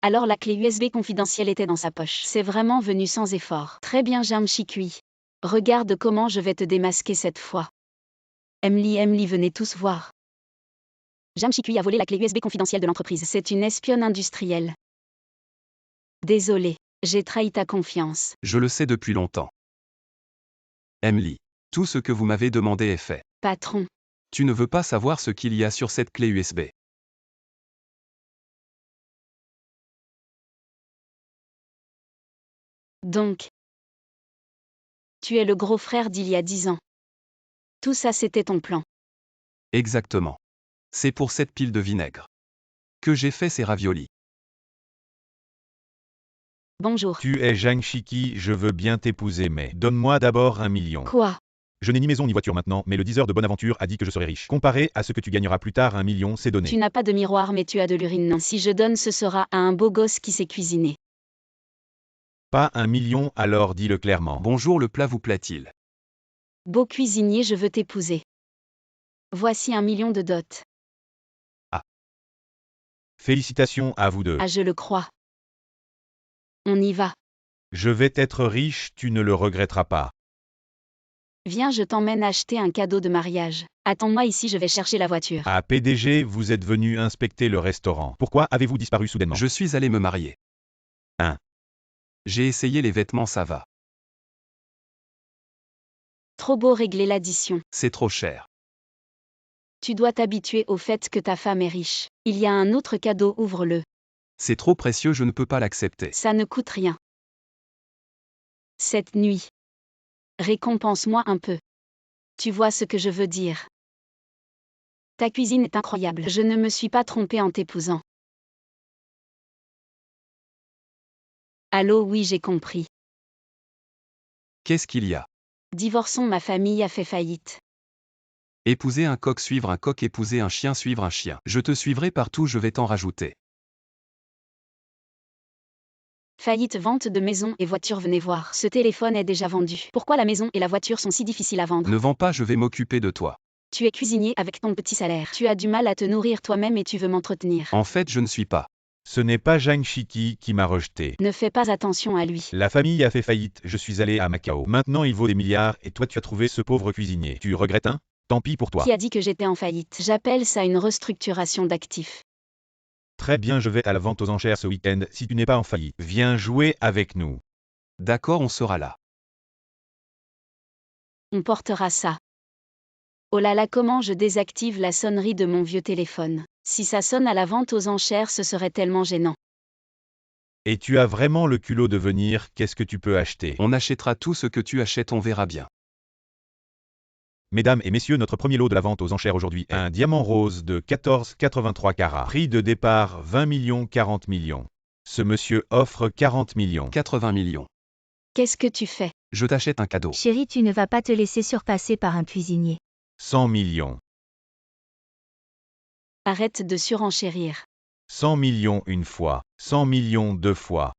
S1: Alors la clé USB confidentielle était dans sa poche. C'est vraiment venu sans effort. Très bien Jam Shikui. Regarde comment je vais te démasquer cette fois. Emily, venez tous voir. Jam Shikui a volé la clé USB confidentielle de l'entreprise. C'est une espionne industrielle. Désolé, j'ai trahi ta confiance.
S2: Je le sais depuis longtemps. Emily, tout ce que vous m'avez demandé est fait.
S1: Patron.
S2: Tu ne veux pas savoir ce qu'il y a sur cette clé USB.
S1: Donc, tu es le gros frère d'il y a 10 ans. Tout ça c'était ton plan.
S2: Exactement. C'est pour cette pile de vinaigre que j'ai fait ces raviolis.
S1: Bonjour.
S3: Tu es Zhang Shiki, je veux bien t'épouser mais donne-moi d'abord 1 million.
S1: Quoi?
S3: Je n'ai ni maison ni voiture maintenant, mais le diseur de Bonaventure a dit que je serai riche. Comparé à ce que tu gagneras plus tard, 1 million, c'est donné.
S1: Tu n'as pas de miroir mais tu as de l'urine. Non, si je donne ce sera à un beau gosse qui sait cuisiner.
S3: Pas 1 million, alors dis-le clairement.
S2: Bonjour, le plat vous plaît-il?
S1: Beau cuisinier, je veux t'épouser. Voici 1 million de dot.
S3: Félicitations à vous deux.
S1: Ah, je le crois. On y va.
S3: Je vais être riche, tu ne le regretteras pas.
S1: Viens, je t'emmène acheter un cadeau de mariage. Attends-moi ici, je vais chercher la voiture.
S3: À PDG, vous êtes venu inspecter le restaurant. Pourquoi avez-vous disparu soudainement?
S2: Je suis allé me marier.
S3: Hein?
S2: J'ai essayé les vêtements, ça va.
S1: Trop beau régler l'addition.
S2: C'est trop cher.
S1: Tu dois t'habituer au fait que ta femme est riche. Il y a un autre cadeau, ouvre-le.
S2: C'est trop précieux, je ne peux pas l'accepter.
S1: Ça ne coûte rien. Cette nuit. Récompense-moi un peu. Tu vois ce que je veux dire. Ta cuisine est incroyable. Je ne me suis pas trompée en t'épousant. Allô, oui, j'ai compris.
S2: Qu'est-ce qu'il y a?
S1: Divorçons, ma famille a fait faillite.
S2: Épouser un coq, suivre un coq, épouser un chien, suivre un chien. Je te suivrai partout, je vais t'en rajouter.
S1: Faillite, vente de maison et voiture, venez voir. Ce téléphone est déjà vendu. Pourquoi la maison et la voiture sont si difficiles à vendre?
S2: Ne vends pas, je vais m'occuper de toi.
S1: Tu es cuisinier avec ton petit salaire. Tu as du mal à te nourrir toi-même et tu veux m'entretenir.
S2: En fait, je ne suis pas.
S3: Ce n'est pas Zhang Shiki qui m'a rejeté.
S1: Ne fais pas attention à lui.
S3: La famille a fait faillite, je suis allé à Macao. Maintenant il vaut des milliards et toi tu as trouvé ce pauvre cuisinier. Tu regrettes hein? Tant pis pour toi.
S1: Qui a dit que j'étais en faillite? J'appelle ça une restructuration d'actifs.
S3: Très bien, je vais à la vente aux enchères ce week-end si tu n'es pas en faillite. Viens jouer avec nous.
S2: D'accord, on sera là.
S1: On portera ça. Oh là là, comment je désactive la sonnerie de mon vieux téléphone. Si ça sonne à la vente aux enchères, ce serait tellement gênant.
S3: Et tu as vraiment le culot de venir, qu'est-ce que tu peux acheter?
S2: On achètera tout ce que tu achètes, on verra bien.
S3: Mesdames et messieurs, notre premier lot de la vente aux enchères aujourd'hui est un diamant rose de 14,83 carats. Prix de départ 20 millions 40 millions. Ce monsieur offre 40 millions.
S2: 80 millions.
S1: Qu'est-ce que tu fais?
S2: Je t'achète un cadeau.
S4: Chérie, tu ne vas pas te laisser surpasser par un cuisinier.
S3: 100 millions.
S1: Arrête de surenchérir.
S3: 100 millions une fois. 100 millions deux fois.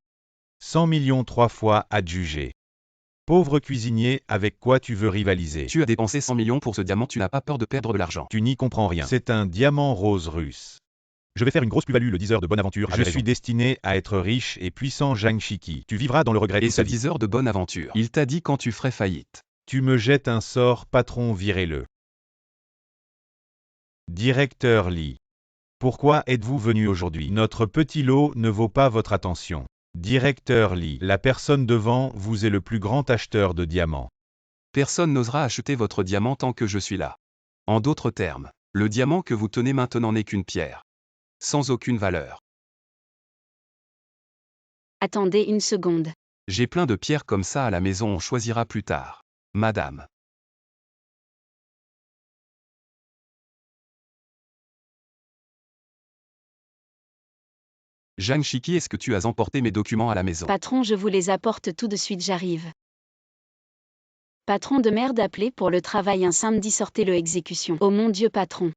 S3: 100 millions 3 fois adjugé. Pauvre cuisinier, avec quoi tu veux rivaliser?
S2: Tu as dépensé 100 millions pour ce diamant, tu n'as pas peur de perdre de l'argent.
S3: Tu n'y comprends rien. C'est un diamant rose russe. Je vais faire une grosse plus-value, le 10 heures de bonne aventure. Je suis destiné à être riche et puissant, Zhang Shiki. Tu vivras dans le regret
S2: Et
S3: toute
S2: ce
S3: ta vie.
S2: 10 heures de bonne aventure, il t'a dit quand tu ferais faillite.
S3: Tu me jettes un sort, patron, virez-le. Directeur Lee. Pourquoi êtes-vous venu aujourd'hui? Notre petit lot ne vaut pas votre attention. Directeur Lee, la personne devant vous est le plus grand acheteur de diamants.
S2: Personne n'osera acheter votre diamant tant que je suis là. En d'autres termes, le diamant que vous tenez maintenant n'est qu'une pierre. Sans aucune valeur.
S1: Attendez une seconde.
S2: J'ai plein de pierres comme ça à la maison, on choisira plus tard. Madame. Zhang Shiki, est-ce que tu as emporté mes documents à la maison?
S1: Patron, je vous les apporte tout de suite, j'arrive. Patron de merde, appelé pour le travail un samedi, sortez-le exécution. Oh mon Dieu, patron.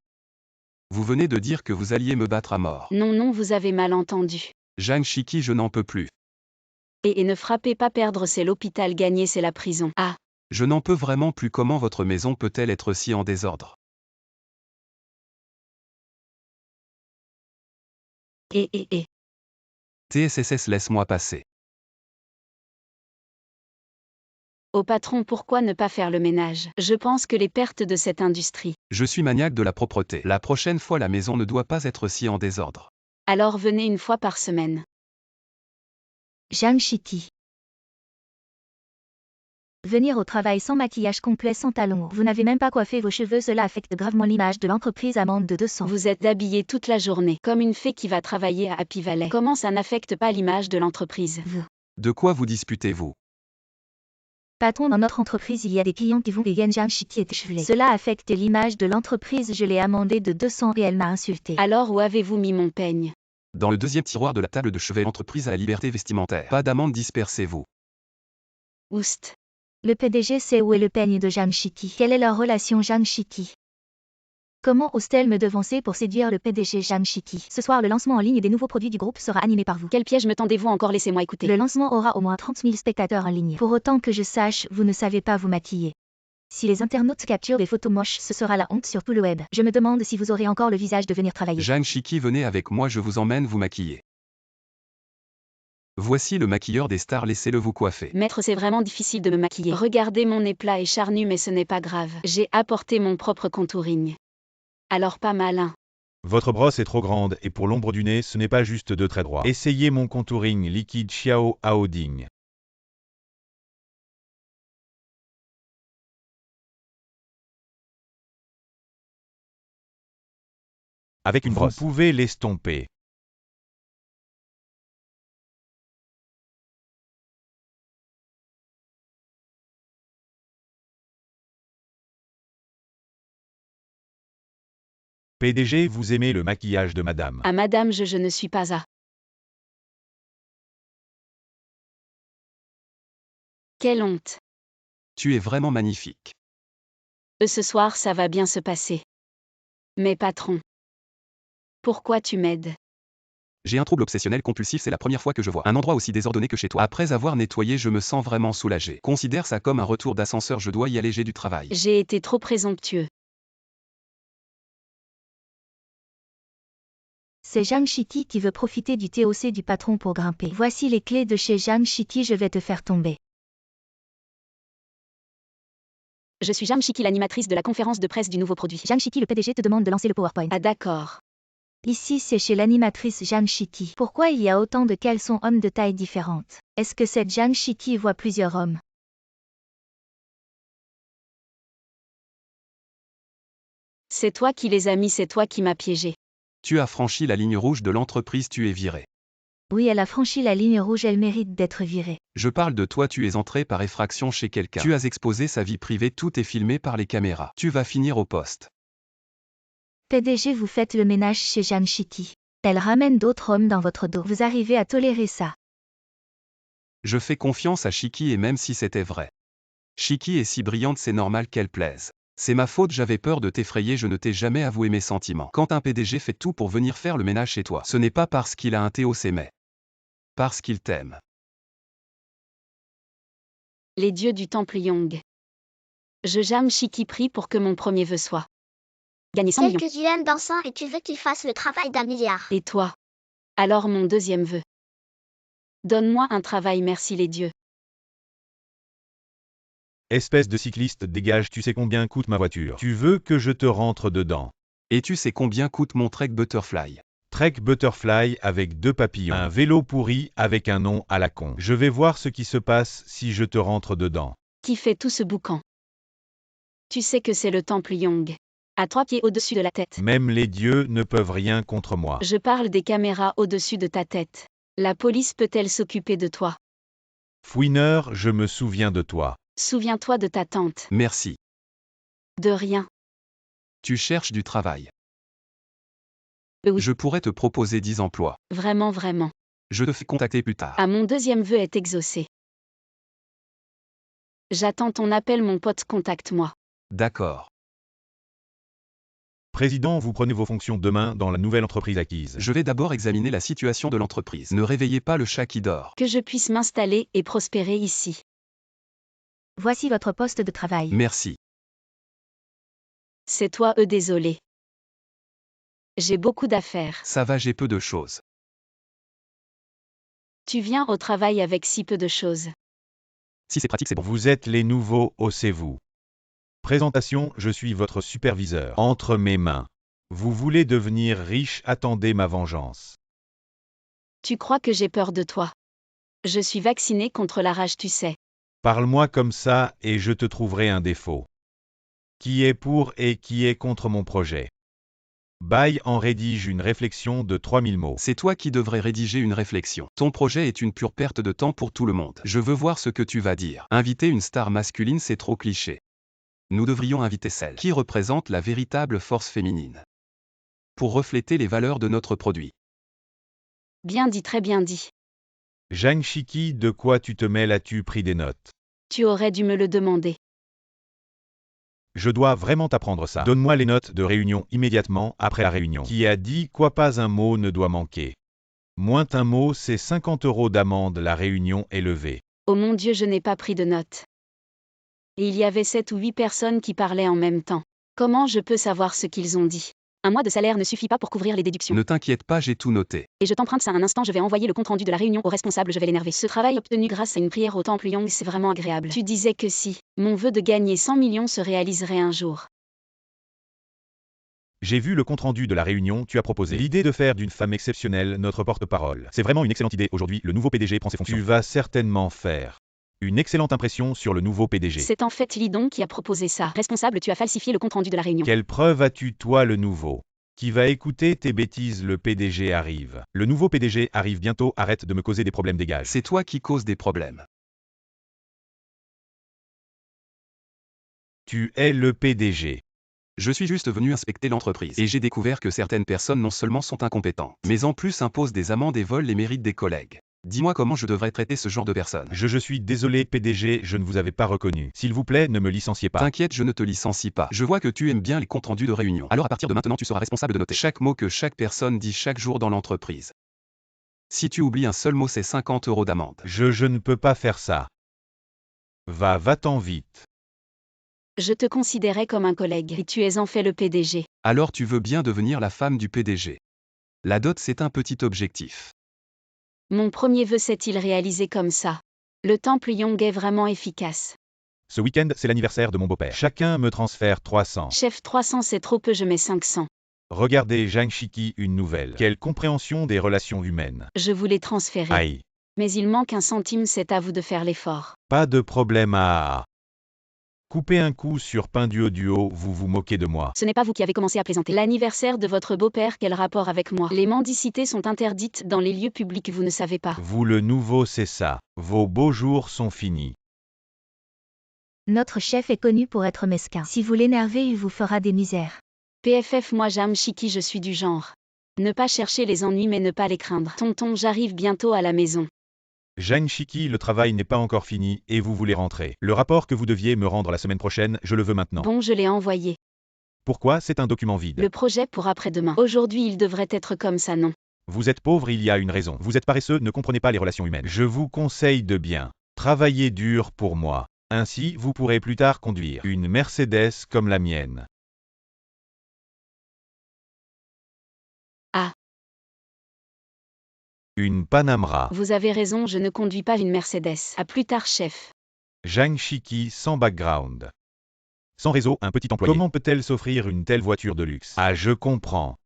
S2: Vous venez de dire que vous alliez me battre à mort.
S1: Non, non, vous avez mal entendu.
S2: Zhang Shiki, je n'en peux plus.
S1: Et ne frappez pas, perdre c'est l'hôpital, gagner c'est la prison. Ah.
S2: Je n'en peux vraiment plus. Comment votre maison peut-elle être si en désordre? TSSS, laisse-moi passer.
S1: Au patron, pourquoi ne pas faire le ménage? Je pense que les pertes de cette industrie.
S2: Je suis maniaque de la propreté. La prochaine fois, la maison ne doit pas être si en désordre.
S1: Alors venez une fois par semaine.
S4: Zhang Shiki. Venir au travail sans maquillage complet, sans talons. Vous n'avez même pas coiffé vos cheveux, cela affecte gravement l'image de l'entreprise, amende de 200.
S1: Vous êtes habillé toute la journée, comme une fée qui va travailler à Happy Valley. Comment ça n'affecte pas l'image de l'entreprise?
S2: De quoi vous disputez-vous?
S4: Patron, dans notre entreprise, il y a des clients qui vont vegan. Zhang Shiki est échevelé. Cela affecte l'image de l'entreprise, je l'ai amendé de 200 et elle m'a insulté.
S1: Alors où avez-vous mis mon peigne?
S2: Dans le deuxième tiroir de la table de chevet. L'entreprise a la liberté vestimentaire. Pas d'amende, dispersez-vous.
S1: Oust.
S4: Le PDG sait où est le peigne de Zhang Shiki. Quelle est leur relation, Zhang Shiki? Comment ose-t-elle me devancer pour séduire le PDG Zhang Shiki? Ce soir, le lancement en ligne des nouveaux produits du groupe sera animé par vous.
S1: Quel piège me tendez-vous encore? Laissez-moi écouter.
S4: Le lancement aura au moins 30 000 spectateurs en ligne. Pour autant que je sache, vous ne savez pas vous maquiller. Si les internautes capturent des photos moches, ce sera la honte sur tout le web. Je me demande si vous aurez encore le visage de venir travailler.
S2: Zhang Shiki, venez avec moi, je vous emmène vous maquiller. Voici le maquilleur des stars, laissez-le vous coiffer.
S1: Maître, c'est vraiment difficile de me maquiller. Regardez, mon nez plat et charnu, mais ce n'est pas grave. J'ai apporté mon propre contouring. Alors pas malin.
S3: Votre brosse est trop grande et pour l'ombre du nez, ce n'est pas juste deux traits droits. Essayez mon contouring liquide Xiao Haoding. Avec une brosse, vous pouvez l'estomper. PDG, vous aimez le maquillage de madame.
S1: Ah madame, je ne suis pas à. Quelle honte.
S2: Tu es vraiment magnifique.
S1: Ce soir, ça va bien se passer. Mais patron. Pourquoi tu m'aides?
S2: J'ai un trouble obsessionnel compulsif, c'est la première fois que je vois un endroit aussi désordonné que chez toi. Après avoir nettoyé, je me sens vraiment soulagé. Considère ça comme un retour d'ascenseur, je dois y aller, j'ai du travail.
S1: J'ai été trop présomptueux.
S4: C'est Zhang Shiki qui veut profiter du TOC du patron pour grimper. Voici les clés de chez Zhang Shiki, je vais te faire tomber.
S1: Je suis Zhang Shiki, l'animatrice de la conférence de presse du nouveau produit.
S4: Zhang Shiki, le PDG te demande de lancer le PowerPoint.
S1: Ah d'accord.
S4: Ici, c'est chez l'animatrice Zhang Shiki. Pourquoi il y a autant de caleçons hommes de tailles différentes? Est-ce que cette Zhang Shiki voit plusieurs hommes?
S1: C'est toi qui les as mis, c'est toi qui m'as piégé.
S2: Tu as franchi la ligne rouge de l'entreprise, tu es viré.
S4: Oui, elle a franchi la ligne rouge, elle mérite d'être virée.
S2: Je parle de toi, tu es entré par effraction chez quelqu'un. Tu as exposé sa vie privée, tout est filmé par les caméras. Tu vas finir au poste.
S4: PDG, vous faites le ménage chez Zhang Shiki. Elle ramène d'autres hommes dans votre dos. Vous arrivez à tolérer ça?
S2: Je fais confiance à Shiki et même si c'était vrai. Shiki est si brillante, c'est normal qu'elle plaise. C'est ma faute, j'avais peur de t'effrayer, je ne t'ai jamais avoué mes sentiments. Quand un PDG fait tout pour venir faire le ménage chez toi, ce n'est pas parce qu'il a un TOC mais parce qu'il t'aime.
S1: Les dieux du temple Yong. Je Jamshiki prie pour que mon premier vœu soit gagner 100 millions.
S5: Quelques yuans d'encens et tu veux qu'il fasse le travail d'un milliard.
S1: Et toi? Alors mon deuxième vœu. Donne-moi un travail, merci les dieux.
S3: Espèce de cycliste, dégage, tu sais combien coûte ma voiture. Tu veux que je te rentre dedans.
S2: Et tu sais combien coûte mon Trek Butterfly?
S3: Trek Butterfly avec 2 papillons. Un vélo pourri avec un nom à la con. Je vais voir ce qui se passe si je te rentre dedans.
S1: Qui fait tout ce boucan? Tu sais que c'est le temple Yong. À 3 pieds au-dessus de la tête.
S3: Même les dieux ne peuvent rien contre moi.
S1: Je parle des caméras au-dessus de ta tête. La police peut-elle s'occuper de toi?
S3: Fouineur, je me souviens de toi.
S1: Souviens-toi de ta tante.
S2: Merci.
S1: De rien.
S2: Tu cherches du travail.
S1: Oui.
S2: Je pourrais te proposer 10 emplois.
S1: Vraiment, vraiment.
S2: Je te fais contacter plus tard.
S1: Ah, mon deuxième vœu est exaucé. J'attends ton appel, mon pote, contacte-moi.
S2: D'accord.
S3: Président, vous prenez vos fonctions demain dans la nouvelle entreprise acquise.
S2: Je vais d'abord examiner la situation de l'entreprise. Ne réveillez pas le chat qui dort.
S1: Que je puisse m'installer et prospérer ici.
S4: Voici votre poste de travail.
S2: Merci.
S1: C'est toi, désolé. J'ai beaucoup d'affaires.
S2: Ça va, j'ai peu de choses.
S1: Tu viens au travail avec si peu de choses.
S2: Si c'est pratique, c'est bon.
S3: Vous êtes les nouveaux, haussez-vous. Présentation, je suis votre superviseur. Entre mes mains. Vous voulez devenir riche, attendez ma vengeance.
S1: Tu crois que j'ai peur de toi? Je suis vacciné contre la rage, tu sais.
S3: Parle-moi comme ça et je te trouverai un défaut. Qui est pour et qui est contre mon projet? Baye en rédige une réflexion de 3000 mots.
S2: C'est toi qui devrais rédiger une réflexion. Ton projet est une pure perte de temps pour tout le monde. Je veux voir ce que tu vas dire. Inviter une star masculine, c'est trop cliché. Nous devrions inviter celle qui représente la véritable force féminine. Pour refléter les valeurs de notre produit.
S1: Bien dit, très bien dit.
S3: Zhang Shiki, de quoi tu te mêles? As-tu pris des notes?
S1: Tu aurais dû me le demander.
S3: Je dois vraiment t'apprendre ça. Donne-moi les notes de réunion immédiatement après la réunion. Qui a dit quoi? Pas un mot ne doit manquer. Moins un mot, c'est 50 € d'amende. La réunion est levée.
S1: Oh mon Dieu, je n'ai pas pris de notes. Et il y avait 7 ou 8 personnes qui parlaient en même temps. Comment je peux savoir ce qu'ils ont dit? Un mois de salaire ne suffit pas pour couvrir les déductions.
S2: Ne t'inquiète pas, j'ai tout noté.
S1: Et je t'emprunte ça un instant, je vais envoyer le compte-rendu de la réunion au responsable, je vais l'énerver. Ce travail obtenu grâce à une prière au temple Yong, c'est vraiment agréable. Tu disais que si mon vœu de gagner 100 millions se réaliserait un jour.
S3: J'ai vu le compte-rendu de la réunion, tu as proposé l'idée de faire d'une femme exceptionnelle notre porte-parole. C'est vraiment une excellente idée. Aujourd'hui, le nouveau PDG prend ses fonctions. Tu vas certainement faire une excellente impression sur le nouveau PDG.
S1: C'est en fait Lidon qui a proposé ça. Responsable, tu as falsifié le compte-rendu de la réunion.
S3: Quelle preuve as-tu, toi, le nouveau? Qui va écouter tes bêtises? Le PDG arrive. Le nouveau PDG arrive bientôt, arrête de me causer des problèmes, dégage.
S2: C'est toi qui causes des problèmes.
S3: Tu es le PDG.
S2: Je suis juste venu inspecter l'entreprise. Et j'ai découvert que certaines personnes non seulement sont incompétentes, mais en plus imposent des amendes et volent les mérites des collègues. Dis-moi comment je devrais traiter ce genre de personnes.
S3: Je suis désolé, PDG, je ne vous avais pas reconnu. S'il vous plaît, ne me licenciez pas.
S2: T'inquiète, je ne te licencie pas. Je vois que tu aimes bien les comptes rendus de réunion. Alors à partir de maintenant, tu seras responsable de noter chaque mot que chaque personne dit chaque jour dans l'entreprise. Si tu oublies un seul mot, c'est 50 € d'amende.
S3: Je ne peux pas faire ça. Va-t'en vite.
S1: Je te considérais comme un collègue et tu es en fait le PDG.
S2: Alors tu veux bien devenir la femme du PDG. La dot, c'est un petit objectif.
S1: Mon premier vœu s'est-il réalisé comme ça? Le temple Yong est vraiment efficace.
S3: Ce week-end, c'est l'anniversaire de mon beau-père. Chacun me transfère 300.
S1: Chef, 300 c'est trop peu, je mets 500.
S3: Regardez Zhang Shiki, une nouvelle. Quelle compréhension des relations humaines.
S1: Je voulais transférer.
S3: Aïe.
S1: Mais il manque 1 centime, c'est à vous de faire l'effort.
S3: Pas de problème à... Couper un coup sur pain duo, vous vous moquez de moi.
S1: Ce n'est pas vous qui avez commencé à plaisanter. L'anniversaire de votre beau-père, quel rapport avec moi? Les mendicités sont interdites dans les lieux publics, vous ne savez pas.
S3: Vous le nouveau, c'est ça. Vos beaux jours sont finis.
S4: Notre chef est connu pour être mesquin. Si vous l'énervez, il vous fera des misères.
S1: PFF, moi Jamshiki, je suis du genre. Ne pas chercher les ennuis mais ne pas les craindre. Tonton, j'arrive bientôt à la maison.
S3: Zhang Shiki, le travail n'est pas encore fini et vous voulez rentrer. Le rapport que vous deviez me rendre la semaine prochaine, je le veux maintenant.
S1: Bon, je l'ai envoyé.
S3: Pourquoi? C'est un document vide.
S1: Le projet pour après-demain. Aujourd'hui, il devrait être comme ça, non?
S3: Vous êtes pauvre, il y a une raison. Vous êtes paresseux, ne comprenez pas les relations humaines. Je vous conseille de bien Travaillez dur pour moi. Ainsi, vous pourrez plus tard conduire une Mercedes comme la mienne.
S1: Ah.
S3: Une Panamera.
S1: Vous avez raison, je ne conduis pas une Mercedes. À plus tard, chef.
S3: Zhang Shiki sans background. Sans réseau, un petit employé. Comment peut-elle s'offrir une telle voiture de luxe? Ah, je comprends.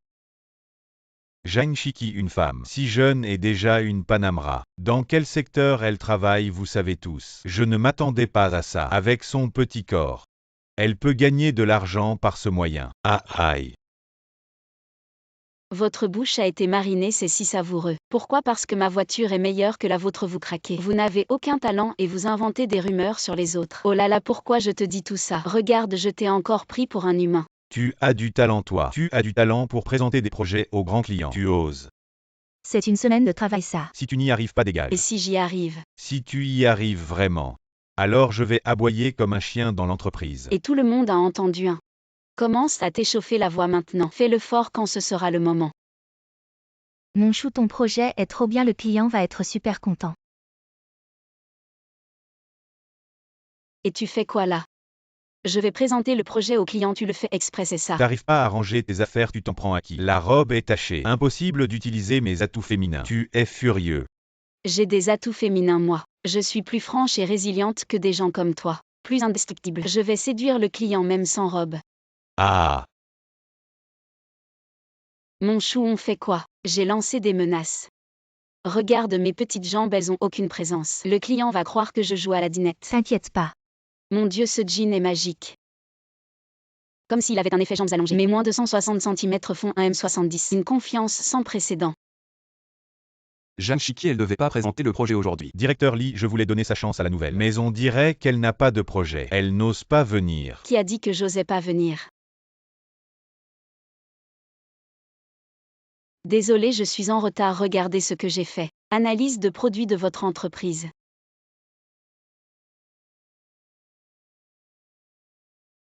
S3: Zhang Shiki, une femme, si jeune et déjà une Panamera. Dans quel secteur elle travaille, vous savez tous. Je ne m'attendais pas à ça. Avec son petit corps. Elle peut gagner de l'argent par ce moyen. Ah aïe.
S1: Votre bouche a été marinée, c'est si savoureux. Pourquoi? Parce que ma voiture est meilleure que la vôtre, vous craquez. Vous n'avez aucun talent et vous inventez des rumeurs sur les autres. Oh là là, pourquoi je te dis tout ça? Regarde, je t'ai encore pris pour un humain.
S3: Tu as du talent, toi. Tu as du talent pour présenter des projets aux grands clients. Tu oses.
S4: C'est une semaine de travail ça.
S3: Si tu n'y arrives pas, dégage.
S1: Et si j'y arrive?
S3: Si tu y arrives vraiment, alors je vais aboyer comme un chien dans l'entreprise.
S1: Et tout le monde a entendu un. Commence à t'échauffer la voix maintenant. Fais-le fort quand ce sera le moment.
S4: Mon chou, ton projet est trop bien, le client va être super content.
S1: Et tu fais quoi là? Je vais présenter le projet au client, tu le fais exprès, c'est ça?
S3: T'arrives pas à ranger tes affaires, tu t'en prends à qui? La robe est tachée. Impossible d'utiliser mes atouts féminins. Tu es furieux.
S1: J'ai des atouts féminins, moi. Je suis plus franche et résiliente que des gens comme toi. Plus indestructible. Je vais séduire le client même sans robe.
S3: Ah.
S1: Mon chou, on fait quoi? J'ai lancé des menaces. Regarde mes petites jambes, elles ont aucune présence. Le client va croire que je joue à la dinette.
S4: T'inquiète pas.
S1: Mon Dieu, ce jean est magique. Comme s'il avait un effet jambes allongées. Mes moins de 160 cm font un M70. Une confiance sans précédent.
S2: Zhang Shiki, elle devait pas présenter le projet aujourd'hui.
S3: Directeur Lee, je voulais donner sa chance à la nouvelle. Mais on dirait qu'elle n'a pas de projet. Elle n'ose pas venir.
S1: Qui a dit que j'osais pas venir? Désolé, je suis en retard, regardez ce que j'ai fait. Analyse de produits de votre entreprise.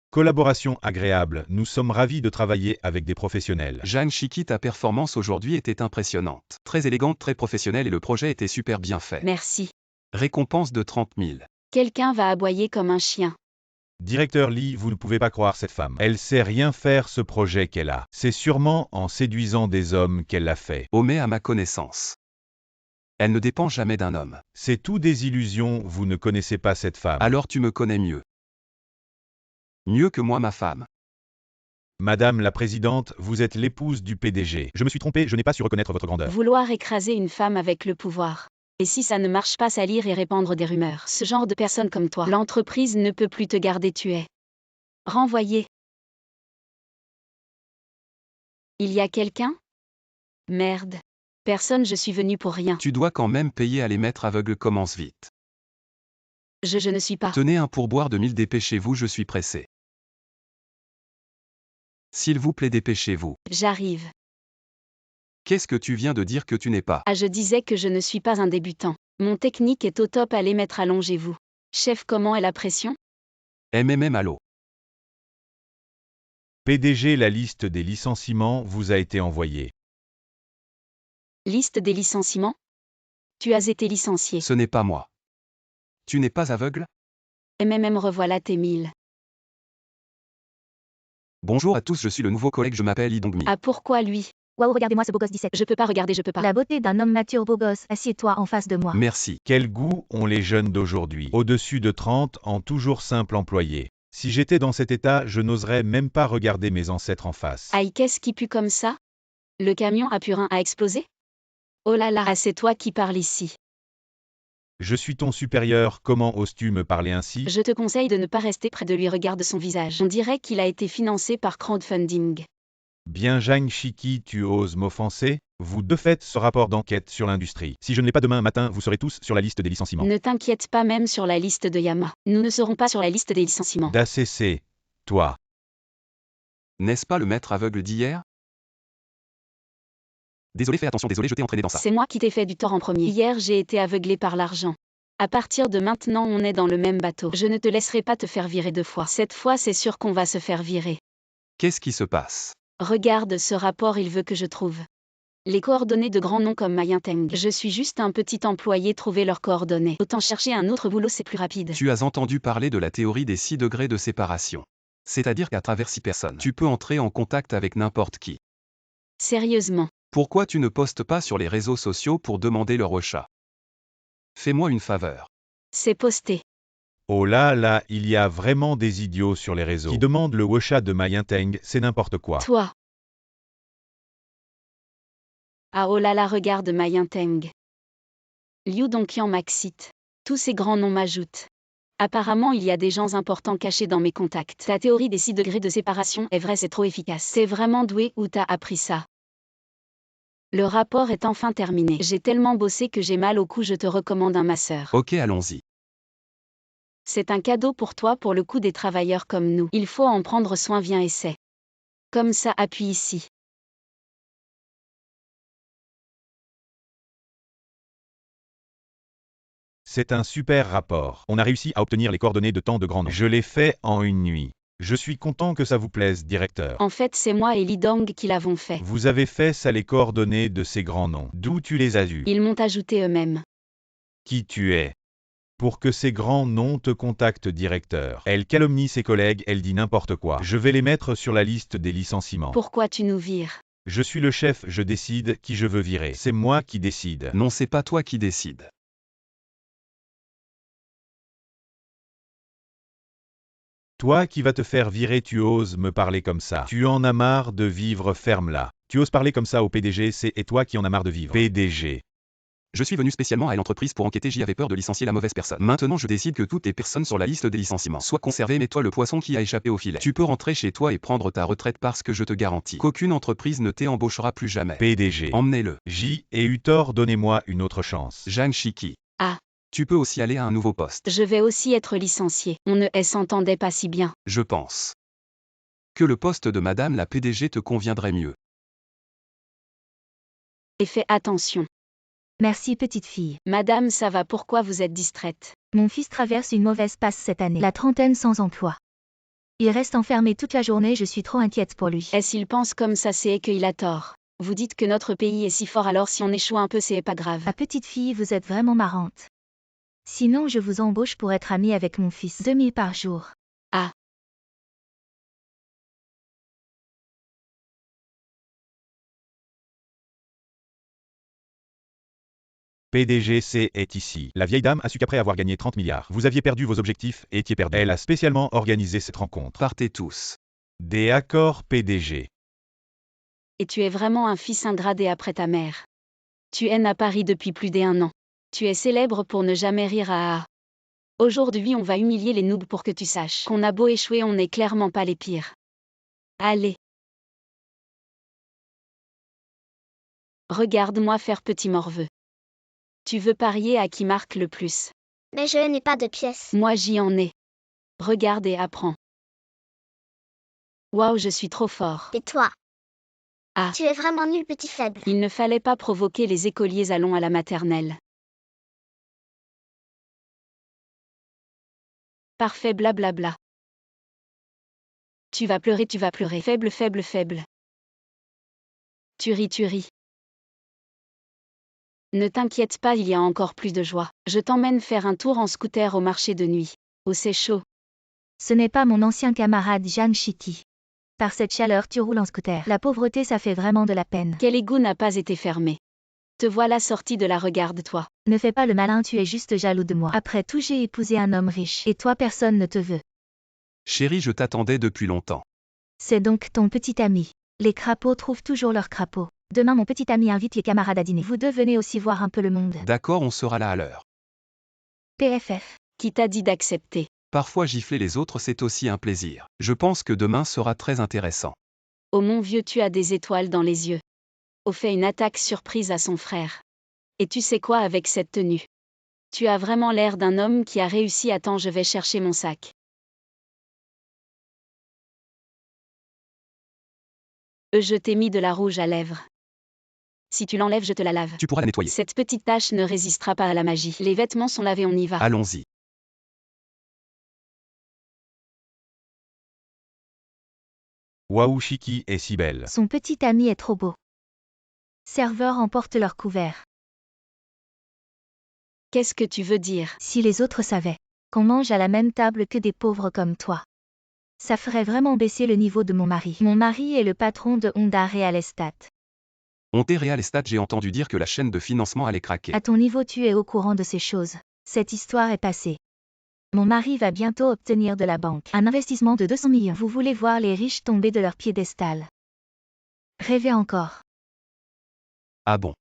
S3: Collaboration agréable, nous sommes ravis de travailler avec des professionnels.
S2: Zhang Shiki, ta performance aujourd'hui était impressionnante. Très élégante, très professionnelle et le projet était super bien fait.
S1: Merci.
S2: Récompense de 30 000.
S1: Quelqu'un va aboyer comme un chien.
S3: Directeur Lee, vous ne pouvez pas croire cette femme. Elle sait rien faire ce projet qu'elle a. C'est sûrement en séduisant des hommes qu'elle l'a fait.
S2: Omet à ma connaissance. Elle ne dépend jamais d'un homme.
S3: C'est tout des illusions, vous ne connaissez pas cette femme.
S2: Alors tu me connais mieux. Mieux que moi, ma femme.
S3: Madame la Présidente, vous êtes l'épouse du PDG. Je me suis trompé, je n'ai pas su reconnaître votre grandeur.
S1: Vouloir écraser une femme avec le pouvoir. Et si ça ne marche pas, salir et répandre des rumeurs. Ce genre de personne comme toi, l'entreprise ne peut plus te garder, tu es renvoyé. Il y a quelqu'un? Merde. Personne, je suis venu pour rien.
S2: Tu dois quand même payer à les mettre aveugles, commence vite.
S1: Je ne suis pas.
S2: Tenez un pourboire de 1000, dépêchez-vous, je suis pressé. S'il vous plaît, dépêchez-vous.
S1: J'arrive.
S2: Qu'est-ce que tu viens de dire que tu n'es pas?
S1: Ah, je disais que je ne suis pas un débutant. Mon technique est au top, allez mettre, allongez-vous. Chef, comment est la pression?
S2: Allô.
S3: PDG, la liste des licenciements vous a été envoyée.
S1: Liste des licenciements? Tu as été licencié.
S2: Ce n'est pas moi. Tu n'es pas aveugle?
S1: Revoilà tes 1000.
S2: Bonjour à tous, je suis le nouveau collègue, je m'appelle Lee Dongmi.
S1: Ah, pourquoi lui?
S4: Waouh, regardez-moi ce beau gosse 17.
S1: Je peux pas regarder, je peux pas.
S4: La beauté d'un homme mature beau gosse. Assieds-toi en face de moi.
S2: Merci.
S3: Quel goût ont les jeunes d'aujourd'hui? Au-dessus de 30 ans, toujours simple employé. Si j'étais dans cet état, je n'oserais même pas regarder mes ancêtres en face.
S1: Aïe, qu'est-ce qui pue comme ça? Le camion à purin a explosé? Oh là là, ah, c'est toi qui parles ici.
S3: Je suis ton supérieur, comment oses-tu me parler ainsi?
S1: Je te conseille de ne pas rester près de lui, regarde son visage. On dirait qu'il a été financé par crowdfunding.
S3: Bien Zhang Shiki, tu oses m'offenser? Vous deux faites ce rapport d'enquête sur l'industrie. Si je ne l'ai pas demain matin, vous serez tous sur la liste des licenciements.
S1: Ne t'inquiète pas, même sur la liste de Yama. Nous ne serons pas sur la liste des licenciements.
S3: d'ACC, toi.
S2: N'est-ce pas le maître aveugle d'hier? Désolé, fais attention, désolé, je t'ai entraîné dans ça.
S1: C'est moi qui t'ai fait du tort en premier. Hier, j'ai été aveuglé par l'argent. À partir de maintenant, on est dans le même bateau. Je ne te laisserai pas te faire virer 2 fois. Cette fois, c'est sûr qu'on va se faire virer.
S2: Qu'est-ce qui se passe?
S1: Regarde ce rapport, il veut que je trouve. Les coordonnées de grands noms comme Ma Yinteng. Je suis juste un petit employé, trouver leurs coordonnées. Autant chercher un autre boulot, c'est plus rapide.
S2: Tu as entendu parler de la théorie des 6 degrés de séparation. C'est-à-dire qu'à travers 6 personnes, tu peux entrer en contact avec n'importe qui.
S1: Sérieusement.
S2: Pourquoi tu ne postes pas sur les réseaux sociaux pour demander leur WhatsApp? Fais-moi une faveur.
S1: C'est posté.
S3: Oh là là, il y a vraiment des idiots sur les réseaux qui demandent le WhatsApp de Ma Yinteng, c'est n'importe quoi.
S1: Toi. Ah oh là là, regarde Ma Yinteng. Liu Dongqian Maxit. Tous ces grands noms m'ajoutent. Apparemment, il y a des gens importants cachés dans mes contacts. Ta théorie des 6 degrés de séparation est vraie, c'est trop efficace. T'es vraiment doué ou t'as appris ça? Le rapport est enfin terminé. J'ai tellement bossé que j'ai mal au cou, je te recommande un masseur.
S2: Ok, allons-y.
S1: C'est un cadeau pour toi pour le coup des travailleurs comme nous. Il faut en prendre soin, viens essaie. Comme ça, appuie ici.
S3: C'est un super rapport. On a réussi à obtenir les coordonnées de tant de grands noms. Je l'ai fait en une nuit. Je suis content que ça vous plaise, directeur.
S1: En fait, c'est moi et Li Dong qui l'avons fait.
S3: Vous avez fait ça, les coordonnées de ces grands noms. D'où tu les as eus?
S1: Ils m'ont ajouté eux-mêmes.
S3: Qui tu es? Pour que ces grands noms te contactent, directeur. Elle calomnie ses collègues, elle dit n'importe quoi. Je vais les mettre sur la liste des licenciements.
S1: Pourquoi tu nous vires?
S3: Je suis le chef, je décide qui je veux virer. C'est moi qui décide.
S2: Non, c'est pas toi qui décides.
S3: Toi qui vas te faire virer, tu oses me parler comme ça. Tu en as marre de vivre, ferme là. Tu oses parler comme ça au PDG, c'est et toi qui en as marre de vivre. PDG.
S2: Je suis venu spécialement à l'entreprise pour enquêter, j'y avais peur de licencier la mauvaise personne. Maintenant je décide que toutes les personnes sur la liste des licenciements soient conservées, mais toi le poisson qui a échappé au filet. Tu peux rentrer chez toi et prendre ta retraite parce que je te garantis qu'aucune entreprise ne t'embauchera plus jamais.
S3: PDG.
S2: Emmenez-le.
S3: J et eu tort, donnez-moi une autre chance.
S2: Zhang Shiki.
S1: Ah.
S2: Tu peux aussi aller à un nouveau poste.
S1: Je vais aussi être licencié. On ne s'entendait pas si bien.
S2: Je pense que le poste de Madame la PDG te conviendrait mieux.
S1: Et fais attention.
S4: Merci petite fille.
S1: Madame, ça va, pourquoi vous êtes distraite?
S4: Mon fils traverse une mauvaise passe cette année. La trentaine sans emploi. Il reste enfermé toute la journée, je suis trop inquiète pour lui.
S1: Est-ce qu'il pense comme ça, c'est qu'il a tort. Vous dites que notre pays est si fort, alors si on échoue un peu, c'est pas grave.
S4: Ma petite fille, vous êtes vraiment marrante. Sinon, je vous embauche pour être amie avec mon fils. 2000 par jour.
S1: Ah.
S3: PDGC est ici. La vieille dame a su qu'après avoir gagné 30 milliards, vous aviez perdu vos objectifs et étiez perdu. Elle a spécialement organisé cette rencontre.
S2: Partez tous.
S3: Des accords PDG.
S1: Et tu es vraiment un fils ingrat après ta mère. Tu es à Paris depuis plus d'1 an. Tu es célèbre pour ne jamais rire à. Aujourd'hui, on va humilier les noobs pour que tu saches qu'on a beau échouer, on n'est clairement pas les pires. Allez. Regarde-moi faire, petit morveux. Tu veux parier à qui marque le plus?
S5: Mais je n'ai pas de pièces.
S1: Moi j'y en ai. Regarde et apprends. Waouh, je suis trop fort.
S5: Et toi?
S1: Ah.
S5: Tu es vraiment nul, petit faible.
S1: Il ne fallait pas provoquer les écoliers, allons à la maternelle. Parfait, blablabla. Tu vas pleurer, faible, faible, faible. Tu ris. Ne t'inquiète pas, il y a encore plus de joie. Je t'emmène faire un tour en scooter au marché de nuit. Oh, c'est chaud.
S4: Ce n'est pas mon ancien camarade Zhang Shiki. Par cette chaleur, tu roules en scooter. La pauvreté, ça fait vraiment de la peine.
S1: Quel égout n'a pas été fermé? Te voilà sorti de là, regarde-toi.
S4: Ne fais pas le malin, tu es juste jaloux de moi. Après tout, j'ai épousé un homme riche. Et toi, personne ne te veut.
S2: Chérie, je t'attendais depuis longtemps.
S4: C'est donc ton petit ami. Les crapauds trouvent toujours leurs crapauds. Demain, mon petit ami invite les camarades à dîner. Vous devenez aussi voir un peu le monde.
S2: D'accord, on sera là à l'heure.
S4: PFF.
S1: Qui t'a dit d'accepter?
S2: Parfois gifler les autres, c'est aussi un plaisir. Je pense que demain sera très intéressant.
S1: Oh mon vieux, tu as des étoiles dans les yeux. Oh, fait une attaque surprise à son frère. Et tu sais quoi avec cette tenue? Tu as vraiment l'air d'un homme qui a réussi. Attends, je vais chercher mon sac. Je t'ai mis de la rouge à lèvres. Si tu l'enlèves, je te la lave.
S2: Tu pourras la nettoyer.
S1: Cette petite tache ne résistera pas à la magie. Les vêtements sont lavés, on y va.
S2: Allons-y.
S3: Waouh, Shiki est si belle.
S4: Son petit ami est trop beau. Serveurs emportent leur couvert.
S1: Qu'est-ce que tu veux dire?
S4: Si les autres savaient qu'on mange à la même table que des pauvres comme toi, ça ferait vraiment baisser le niveau de mon mari. Mon mari est le patron de Honda Real Estate.
S2: Honda Real Estate, j'ai entendu dire que la chaîne de financement allait craquer.
S4: À ton niveau, tu es au courant de ces choses. Cette histoire est passée. Mon mari va bientôt obtenir de la banque un investissement de 200 millions. Vous voulez voir les riches tomber de leur piédestal. Rêvez encore.
S2: Ah bon?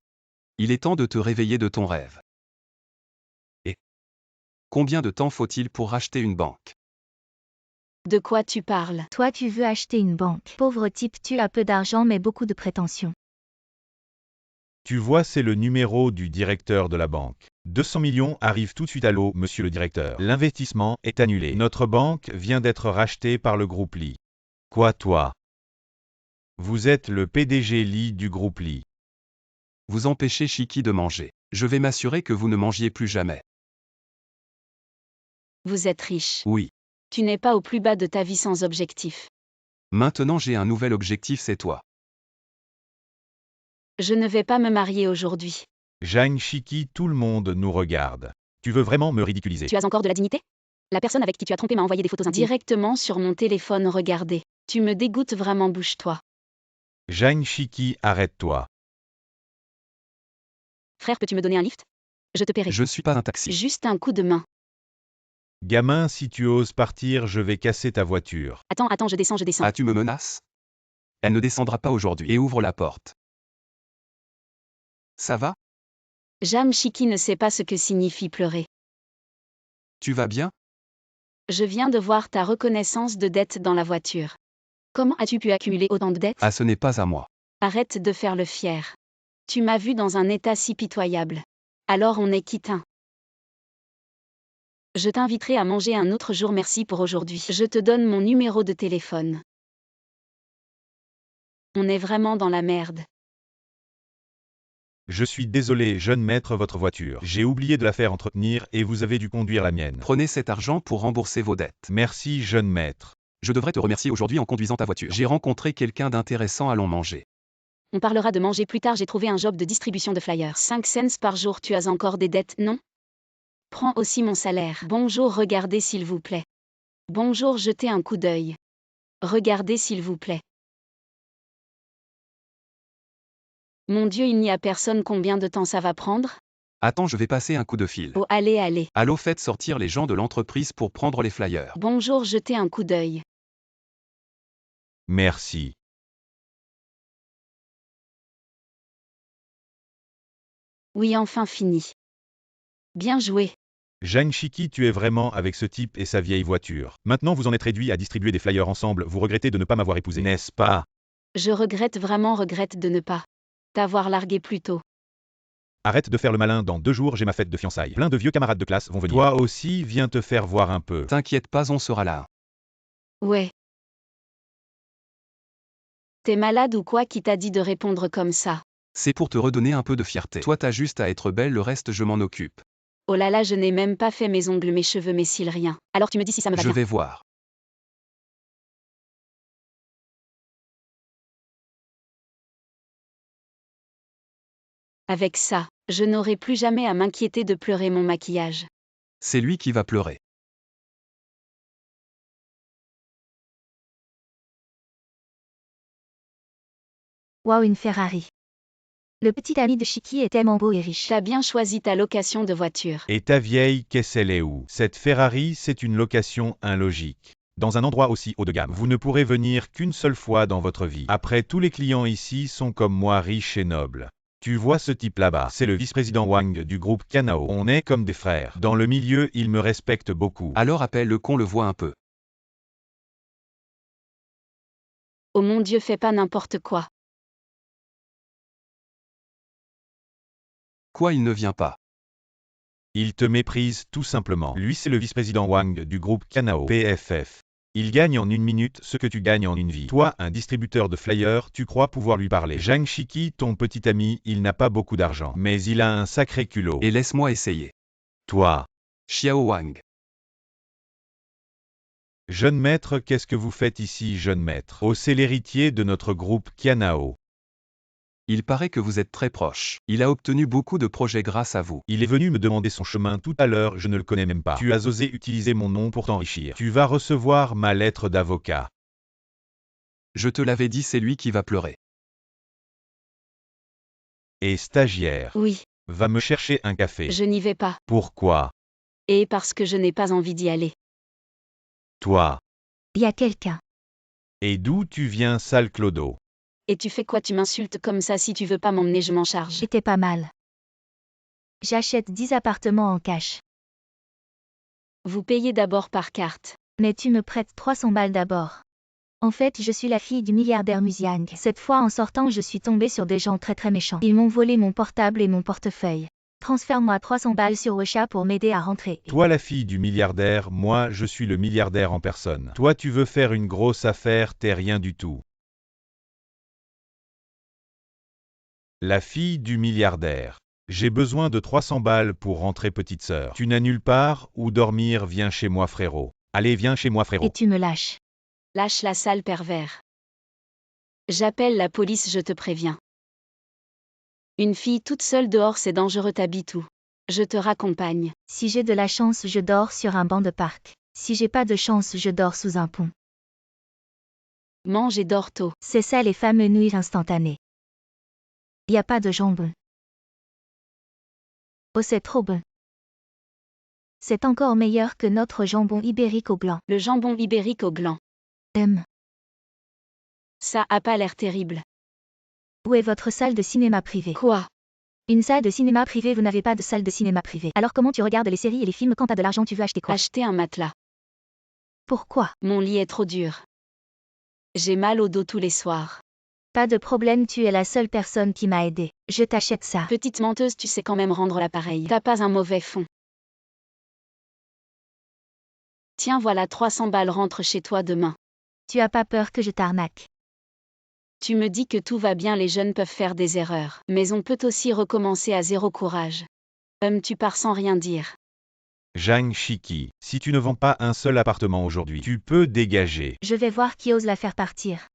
S2: Il est temps de te réveiller de ton rêve. Et combien de temps faut-il pour racheter une banque?
S1: De quoi tu parles?
S4: Toi, tu veux acheter une banque. Pauvre type, tu as peu d'argent mais beaucoup de prétentions.
S3: Tu vois, c'est le numéro du directeur de la banque. 200 millions arrivent tout de suite. Allô, monsieur le directeur. L'investissement est annulé. Notre banque vient d'être rachetée par le groupe Lee. Quoi, toi? Vous êtes le PDG Lee du groupe Lee.
S2: Vous empêchez Chiki de manger. Je vais m'assurer que vous ne mangiez plus jamais.
S1: Vous êtes riche.
S2: Oui.
S1: Tu n'es pas au plus bas de ta vie sans objectif.
S2: Maintenant j'ai un nouvel objectif, c'est toi.
S1: Je ne vais pas me marier aujourd'hui.
S3: Zhang Chiki, tout le monde nous regarde. Tu veux vraiment me ridiculiser?
S1: Tu as encore de la dignité? La personne avec qui tu as trompé m'a envoyé des photos intimes. Directement sur mon téléphone, regardez. Tu me dégoûtes vraiment, bouge-toi.
S3: Zhang Chiki, arrête-toi.
S1: Frère, peux-tu me donner un lift? Je te paierai.
S2: Je ne suis pas un taxi.
S1: Juste un coup de main.
S3: Gamin, si tu oses partir, je vais casser ta voiture.
S1: Attends, je descends.
S2: Ah, tu me menaces? Elle ne descendra pas aujourd'hui et ouvre la porte. Ça va?
S1: Jam Chiki ne sait pas ce que signifie pleurer.
S2: Tu vas bien?
S1: Je viens de voir ta reconnaissance de dette dans la voiture. Comment as-tu pu accumuler autant de dettes?
S2: Ah, ce n'est pas à moi.
S1: Arrête de faire le fier. Tu m'as vu dans un état si pitoyable. Alors on est quitte. Je t'inviterai à manger un autre jour, merci pour aujourd'hui. Je te donne mon numéro de téléphone. On est vraiment dans la merde.
S3: Je suis désolé, jeune maître, votre voiture. J'ai oublié de la faire entretenir et vous avez dû conduire la mienne.
S2: Prenez cet argent pour rembourser vos dettes.
S3: Merci, jeune maître.
S2: Je devrais te remercier aujourd'hui en conduisant ta voiture. J'ai rencontré quelqu'un d'intéressant, allons manger.
S1: On parlera de manger plus tard, j'ai trouvé un job de distribution de flyers. 5 cents par jour, tu as encore des dettes, non? Prends aussi mon salaire. Bonjour, regardez s'il vous plaît. Bonjour, jetez un coup d'œil. Regardez s'il vous plaît. Mon Dieu, il n'y a personne, combien de temps ça va prendre?
S2: Attends, je vais passer un coup de fil.
S1: Oh, allez.
S2: Allô, faites sortir les gens de l'entreprise pour prendre les flyers.
S1: Bonjour, jetez un coup d'œil.
S3: Merci.
S1: Oui, enfin fini. Bien joué.
S3: Zhang Chiki, tu es vraiment avec ce type et sa vieille voiture. Maintenant vous en êtes réduit à distribuer des flyers ensemble, vous regrettez de ne pas m'avoir épousé, n'est-ce pas?
S1: Je regrette de ne pas t'avoir largué plus tôt.
S3: Arrête de faire le malin, dans 2 jours j'ai ma fête de fiançailles. Plein de vieux camarades de classe vont venir. Toi aussi, viens te faire voir un peu.
S2: T'inquiète pas, on sera là.
S1: Ouais. T'es malade ou quoi qui t'a dit de répondre comme ça?
S2: C'est pour te redonner un peu de fierté. Toi t'as juste à être belle, le reste je m'en occupe.
S1: Oh là là, je n'ai même pas fait mes ongles, mes cheveux, mes cils, rien. Alors tu me dis si ça me va
S2: Je
S1: bien.
S2: vais voir.
S1: Avec ça, je n'aurai plus jamais à m'inquiéter de pleurer mon maquillage.
S2: C'est lui qui va pleurer.
S4: Waouh, une Ferrari. Le petit ami de Chiki est tellement beau et riche.
S1: T'as bien choisi ta location de voiture.
S3: Et ta vieille, qu'elle est où? Cette Ferrari, c'est une location illogique. Dans un endroit aussi haut de gamme, vous ne pourrez venir qu'une seule fois dans votre vie. Après, tous les clients ici sont comme moi, riches et nobles. Tu vois ce type là-bas, c'est le vice-président Wang du groupe Canao. On est comme des frères. Dans le milieu, il me respecte beaucoup.
S2: Alors appelle-le qu'on le voit un peu.
S1: Oh mon Dieu, fais pas n'importe quoi.
S2: Quoi, il ne vient pas?
S3: Il te méprise tout simplement. Lui, c'est le vice-président Wang du groupe Canao PFF. Il gagne en 1 minute ce que tu gagnes en une vie. Toi, un distributeur de flyers, tu crois pouvoir lui parler. Zhang Chiki, ton petit ami, il n'a pas beaucoup d'argent, mais il a un sacré culot.
S2: Et laisse-moi essayer.
S3: Toi,
S2: Xiao Wang.
S3: jeune maître, qu'est-ce que vous faites ici, jeune maître? Oh, c'est l'héritier de notre groupe Canao.
S2: Il paraît que vous êtes très proche. Il a obtenu beaucoup de projets grâce à vous.
S3: Il est venu me demander son chemin tout à l'heure, je ne le connais même pas. Tu as osé utiliser mon nom pour t'enrichir. Tu vas recevoir ma lettre d'avocat.
S2: Je te l'avais dit, c'est lui qui va pleurer.
S3: Et stagiaire,
S1: Oui,
S3: va me chercher un café.
S1: je n'y vais pas.
S3: Pourquoi?
S1: Et parce que je n'ai pas envie d'y aller.
S3: Toi.
S4: Y a quelqu'un.
S3: Et d'où tu viens, sale clodo?
S1: Et tu fais quoi? Tu m'insultes comme ça? Si tu veux pas m'emmener, je m'en charge.
S4: J'étais pas mal. J'achète 10 appartements en cash.
S1: Vous payez d'abord par carte.
S4: Mais tu me prêtes 300 balles d'abord. En fait, je suis la fille du milliardaire Musiang. Cette fois, en sortant, je suis tombée sur des gens très très méchants. Ils m'ont volé mon portable et mon portefeuille. Transfère-moi 300 balles sur Ocha pour m'aider à rentrer.
S3: Toi la fille du milliardaire, moi je suis le milliardaire en personne. Toi tu veux faire une grosse affaire, t'es rien du tout. La fille du milliardaire. J'ai besoin de 300 balles pour rentrer, petite sœur. Tu n'as nulle part où dormir, viens chez moi frérot. Allez, viens chez moi frérot.
S4: Et tu me lâches.
S1: Lâche la sale pervers. J'appelle la police, je te préviens. Une fille toute seule dehors, c'est dangereux, t'habites où? Je te raccompagne.
S4: Si j'ai de la chance, je dors sur un banc de parc. Si j'ai pas de chance, je dors sous un pont.
S1: Mange et dors tôt.
S4: C'est ça les fameux nouilles instantanées. Y a pas de jambon. Oh, c'est trop bon. C'est encore meilleur que notre jambon ibérique au gland.
S1: Le jambon ibérique au gland. Ça a pas l'air terrible.
S4: Où est votre salle de cinéma privée?
S1: Quoi?
S4: Une salle de cinéma privée? Vous n'avez pas de salle de cinéma privée. Alors comment tu regardes les séries et les films? Quand t'as de l'argent, tu veux acheter quoi?
S1: Acheter un matelas.
S4: Pourquoi?
S1: Mon lit est trop dur. J'ai mal au dos tous les soirs.
S4: Pas de problème, tu es la seule personne qui m'a aidé. Je t'achète ça.
S1: Petite menteuse, tu sais quand même rendre l'appareil. T'as pas un mauvais fond. Tiens, voilà 300 balles, rentre chez toi demain.
S4: Tu as pas peur que je t'arnaque?
S1: Tu me dis que tout va bien, les jeunes peuvent faire des erreurs, mais on peut aussi recommencer à zéro. Courage. Tu pars sans rien dire.
S3: Zhang Shiki, si tu ne vends pas un seul appartement aujourd'hui, tu peux dégager.
S4: Je vais voir qui ose la faire partir.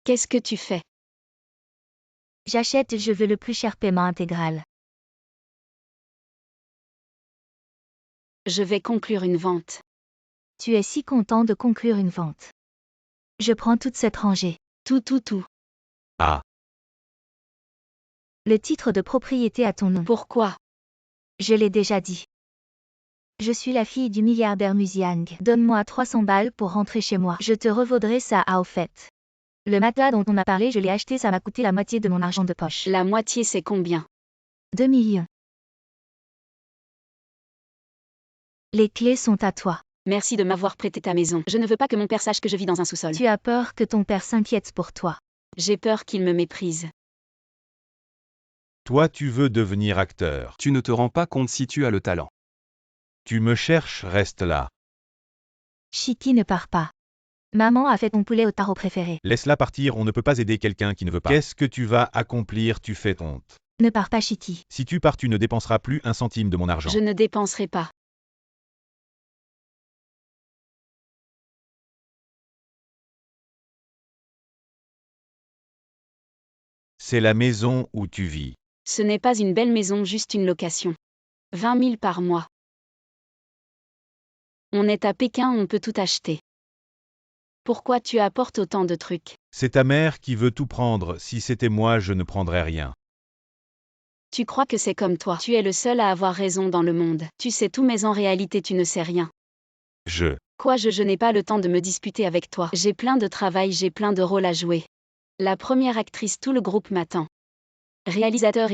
S1: Qu'est-ce que tu fais?
S4: J'achète, je veux le plus cher paiement intégral.
S1: Je vais conclure une vente.
S4: Tu es si content de conclure une vente. Je prends toute cette rangée.
S1: Tout.
S3: Ah.
S4: Le titre de propriété à ton nom.
S1: Pourquoi?
S4: Je l'ai déjà dit. Je suis la fille du milliardaire Musiang. Donne-moi 300 balles pour rentrer chez moi. Je te revaudrai ça au fait. Le matelas dont on m'a parlé, je l'ai acheté, ça m'a coûté la moitié de mon argent de poche.
S1: La moitié, c'est combien?
S4: 2 millions. Les clés sont à toi.
S1: Merci de m'avoir prêté ta maison. Je ne veux pas que mon père sache que je vis dans un sous-sol.
S4: Tu as peur que ton père s'inquiète pour toi.
S1: J'ai peur qu'il me méprise.
S3: Toi tu veux devenir acteur.
S2: Tu ne te rends pas compte si tu as le talent.
S3: Tu me cherches, reste là.
S4: Shiki ne part pas. Maman a fait ton poulet au taro préféré.
S3: Laisse-la partir, on ne peut pas aider quelqu'un qui ne veut pas. Qu'est-ce que tu vas accomplir? Tu fais honte.
S4: Ne pars pas, Shiki.
S3: Si tu pars, tu ne dépenseras plus un centime de mon argent.
S1: Je ne dépenserai pas.
S3: C'est la maison où tu vis.
S1: Ce n'est pas une belle maison, juste une location. 20 000 par mois. On est à Pékin, on peut tout acheter. Pourquoi tu apportes autant de trucs?
S3: C'est ta mère qui veut tout prendre, si c'était moi je ne prendrais rien.
S1: Tu crois que c'est comme toi. Tu es le seul à avoir raison dans le monde. Tu sais tout, mais en réalité tu ne sais rien.
S3: Quoi,
S1: Je n'ai pas le temps de me disputer avec toi. J'ai plein de travail, j'ai plein de rôles à jouer. La première actrice, tout le groupe m'attend. Réalisateur,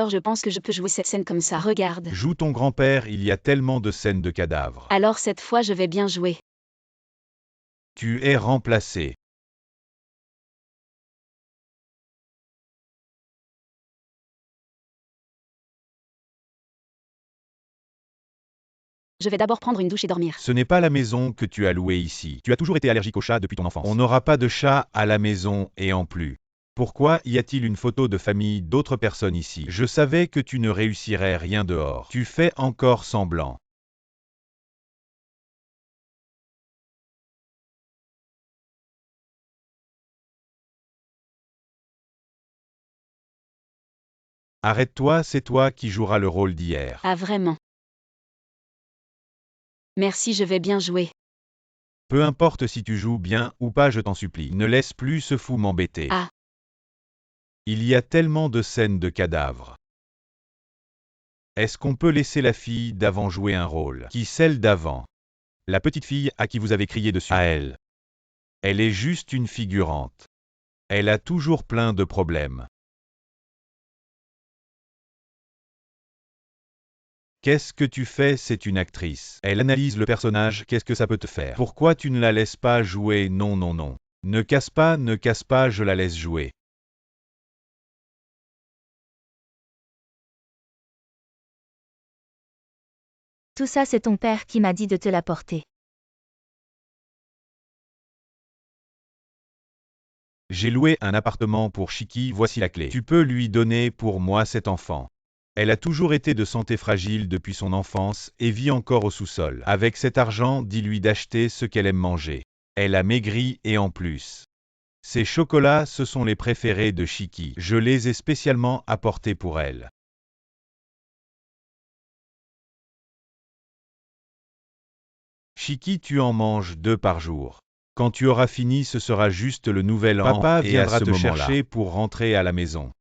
S1: je pense que je peux jouer cette scène comme ça. Regarde.
S3: Joue ton grand-père, il y a tellement de scènes de cadavres.
S1: Alors cette fois je vais bien jouer.
S3: Tu es remplacé.
S1: Je vais d'abord prendre une douche et dormir.
S3: Ce n'est pas la maison que tu as louée ici. Tu as toujours été allergique aux chats depuis ton enfance. On n'aura pas de chat à la maison et en plus. Pourquoi y a-t-il une photo de famille d'autres personnes ici? Je savais que tu ne réussirais rien dehors. Tu fais encore semblant. Arrête-toi, c'est toi qui joueras le rôle d'hier.
S1: Ah vraiment. Merci, je vais bien jouer.
S3: Peu importe si tu joues bien ou pas, je t'en supplie, ne laisse plus ce fou m'embêter.
S1: Ah.
S3: Il y a tellement de scènes de cadavres. Est-ce qu'on peut laisser la fille d'avant jouer un rôle? Qui celle d'avant? La petite fille à qui vous avez crié dessus. À elle. Elle est juste une figurante. Elle a toujours plein de problèmes. Qu'est-ce que tu fais? C'est une actrice. Elle analyse le personnage, qu'est-ce que ça peut te faire? Pourquoi tu ne la laisses pas jouer? Non, non, non. Ne casse pas, je la laisse jouer.
S4: Tout ça, c'est ton père qui m'a dit de te l'apporter.
S3: J'ai loué un appartement pour Chiki, voici la clé. Tu peux lui donner pour moi cet enfant. Elle a toujours été de santé fragile depuis son enfance et vit encore au sous-sol. Avec cet argent, dis-lui d'acheter ce qu'elle aime manger. Elle a maigri et en plus. Ces chocolats, ce sont les préférés de Chiki. Je les ai spécialement apportés pour elle. Chiki, tu en manges 2 par jour. Quand tu auras fini, ce sera juste le nouvel an. Papa viendra te chercher pour rentrer à la maison.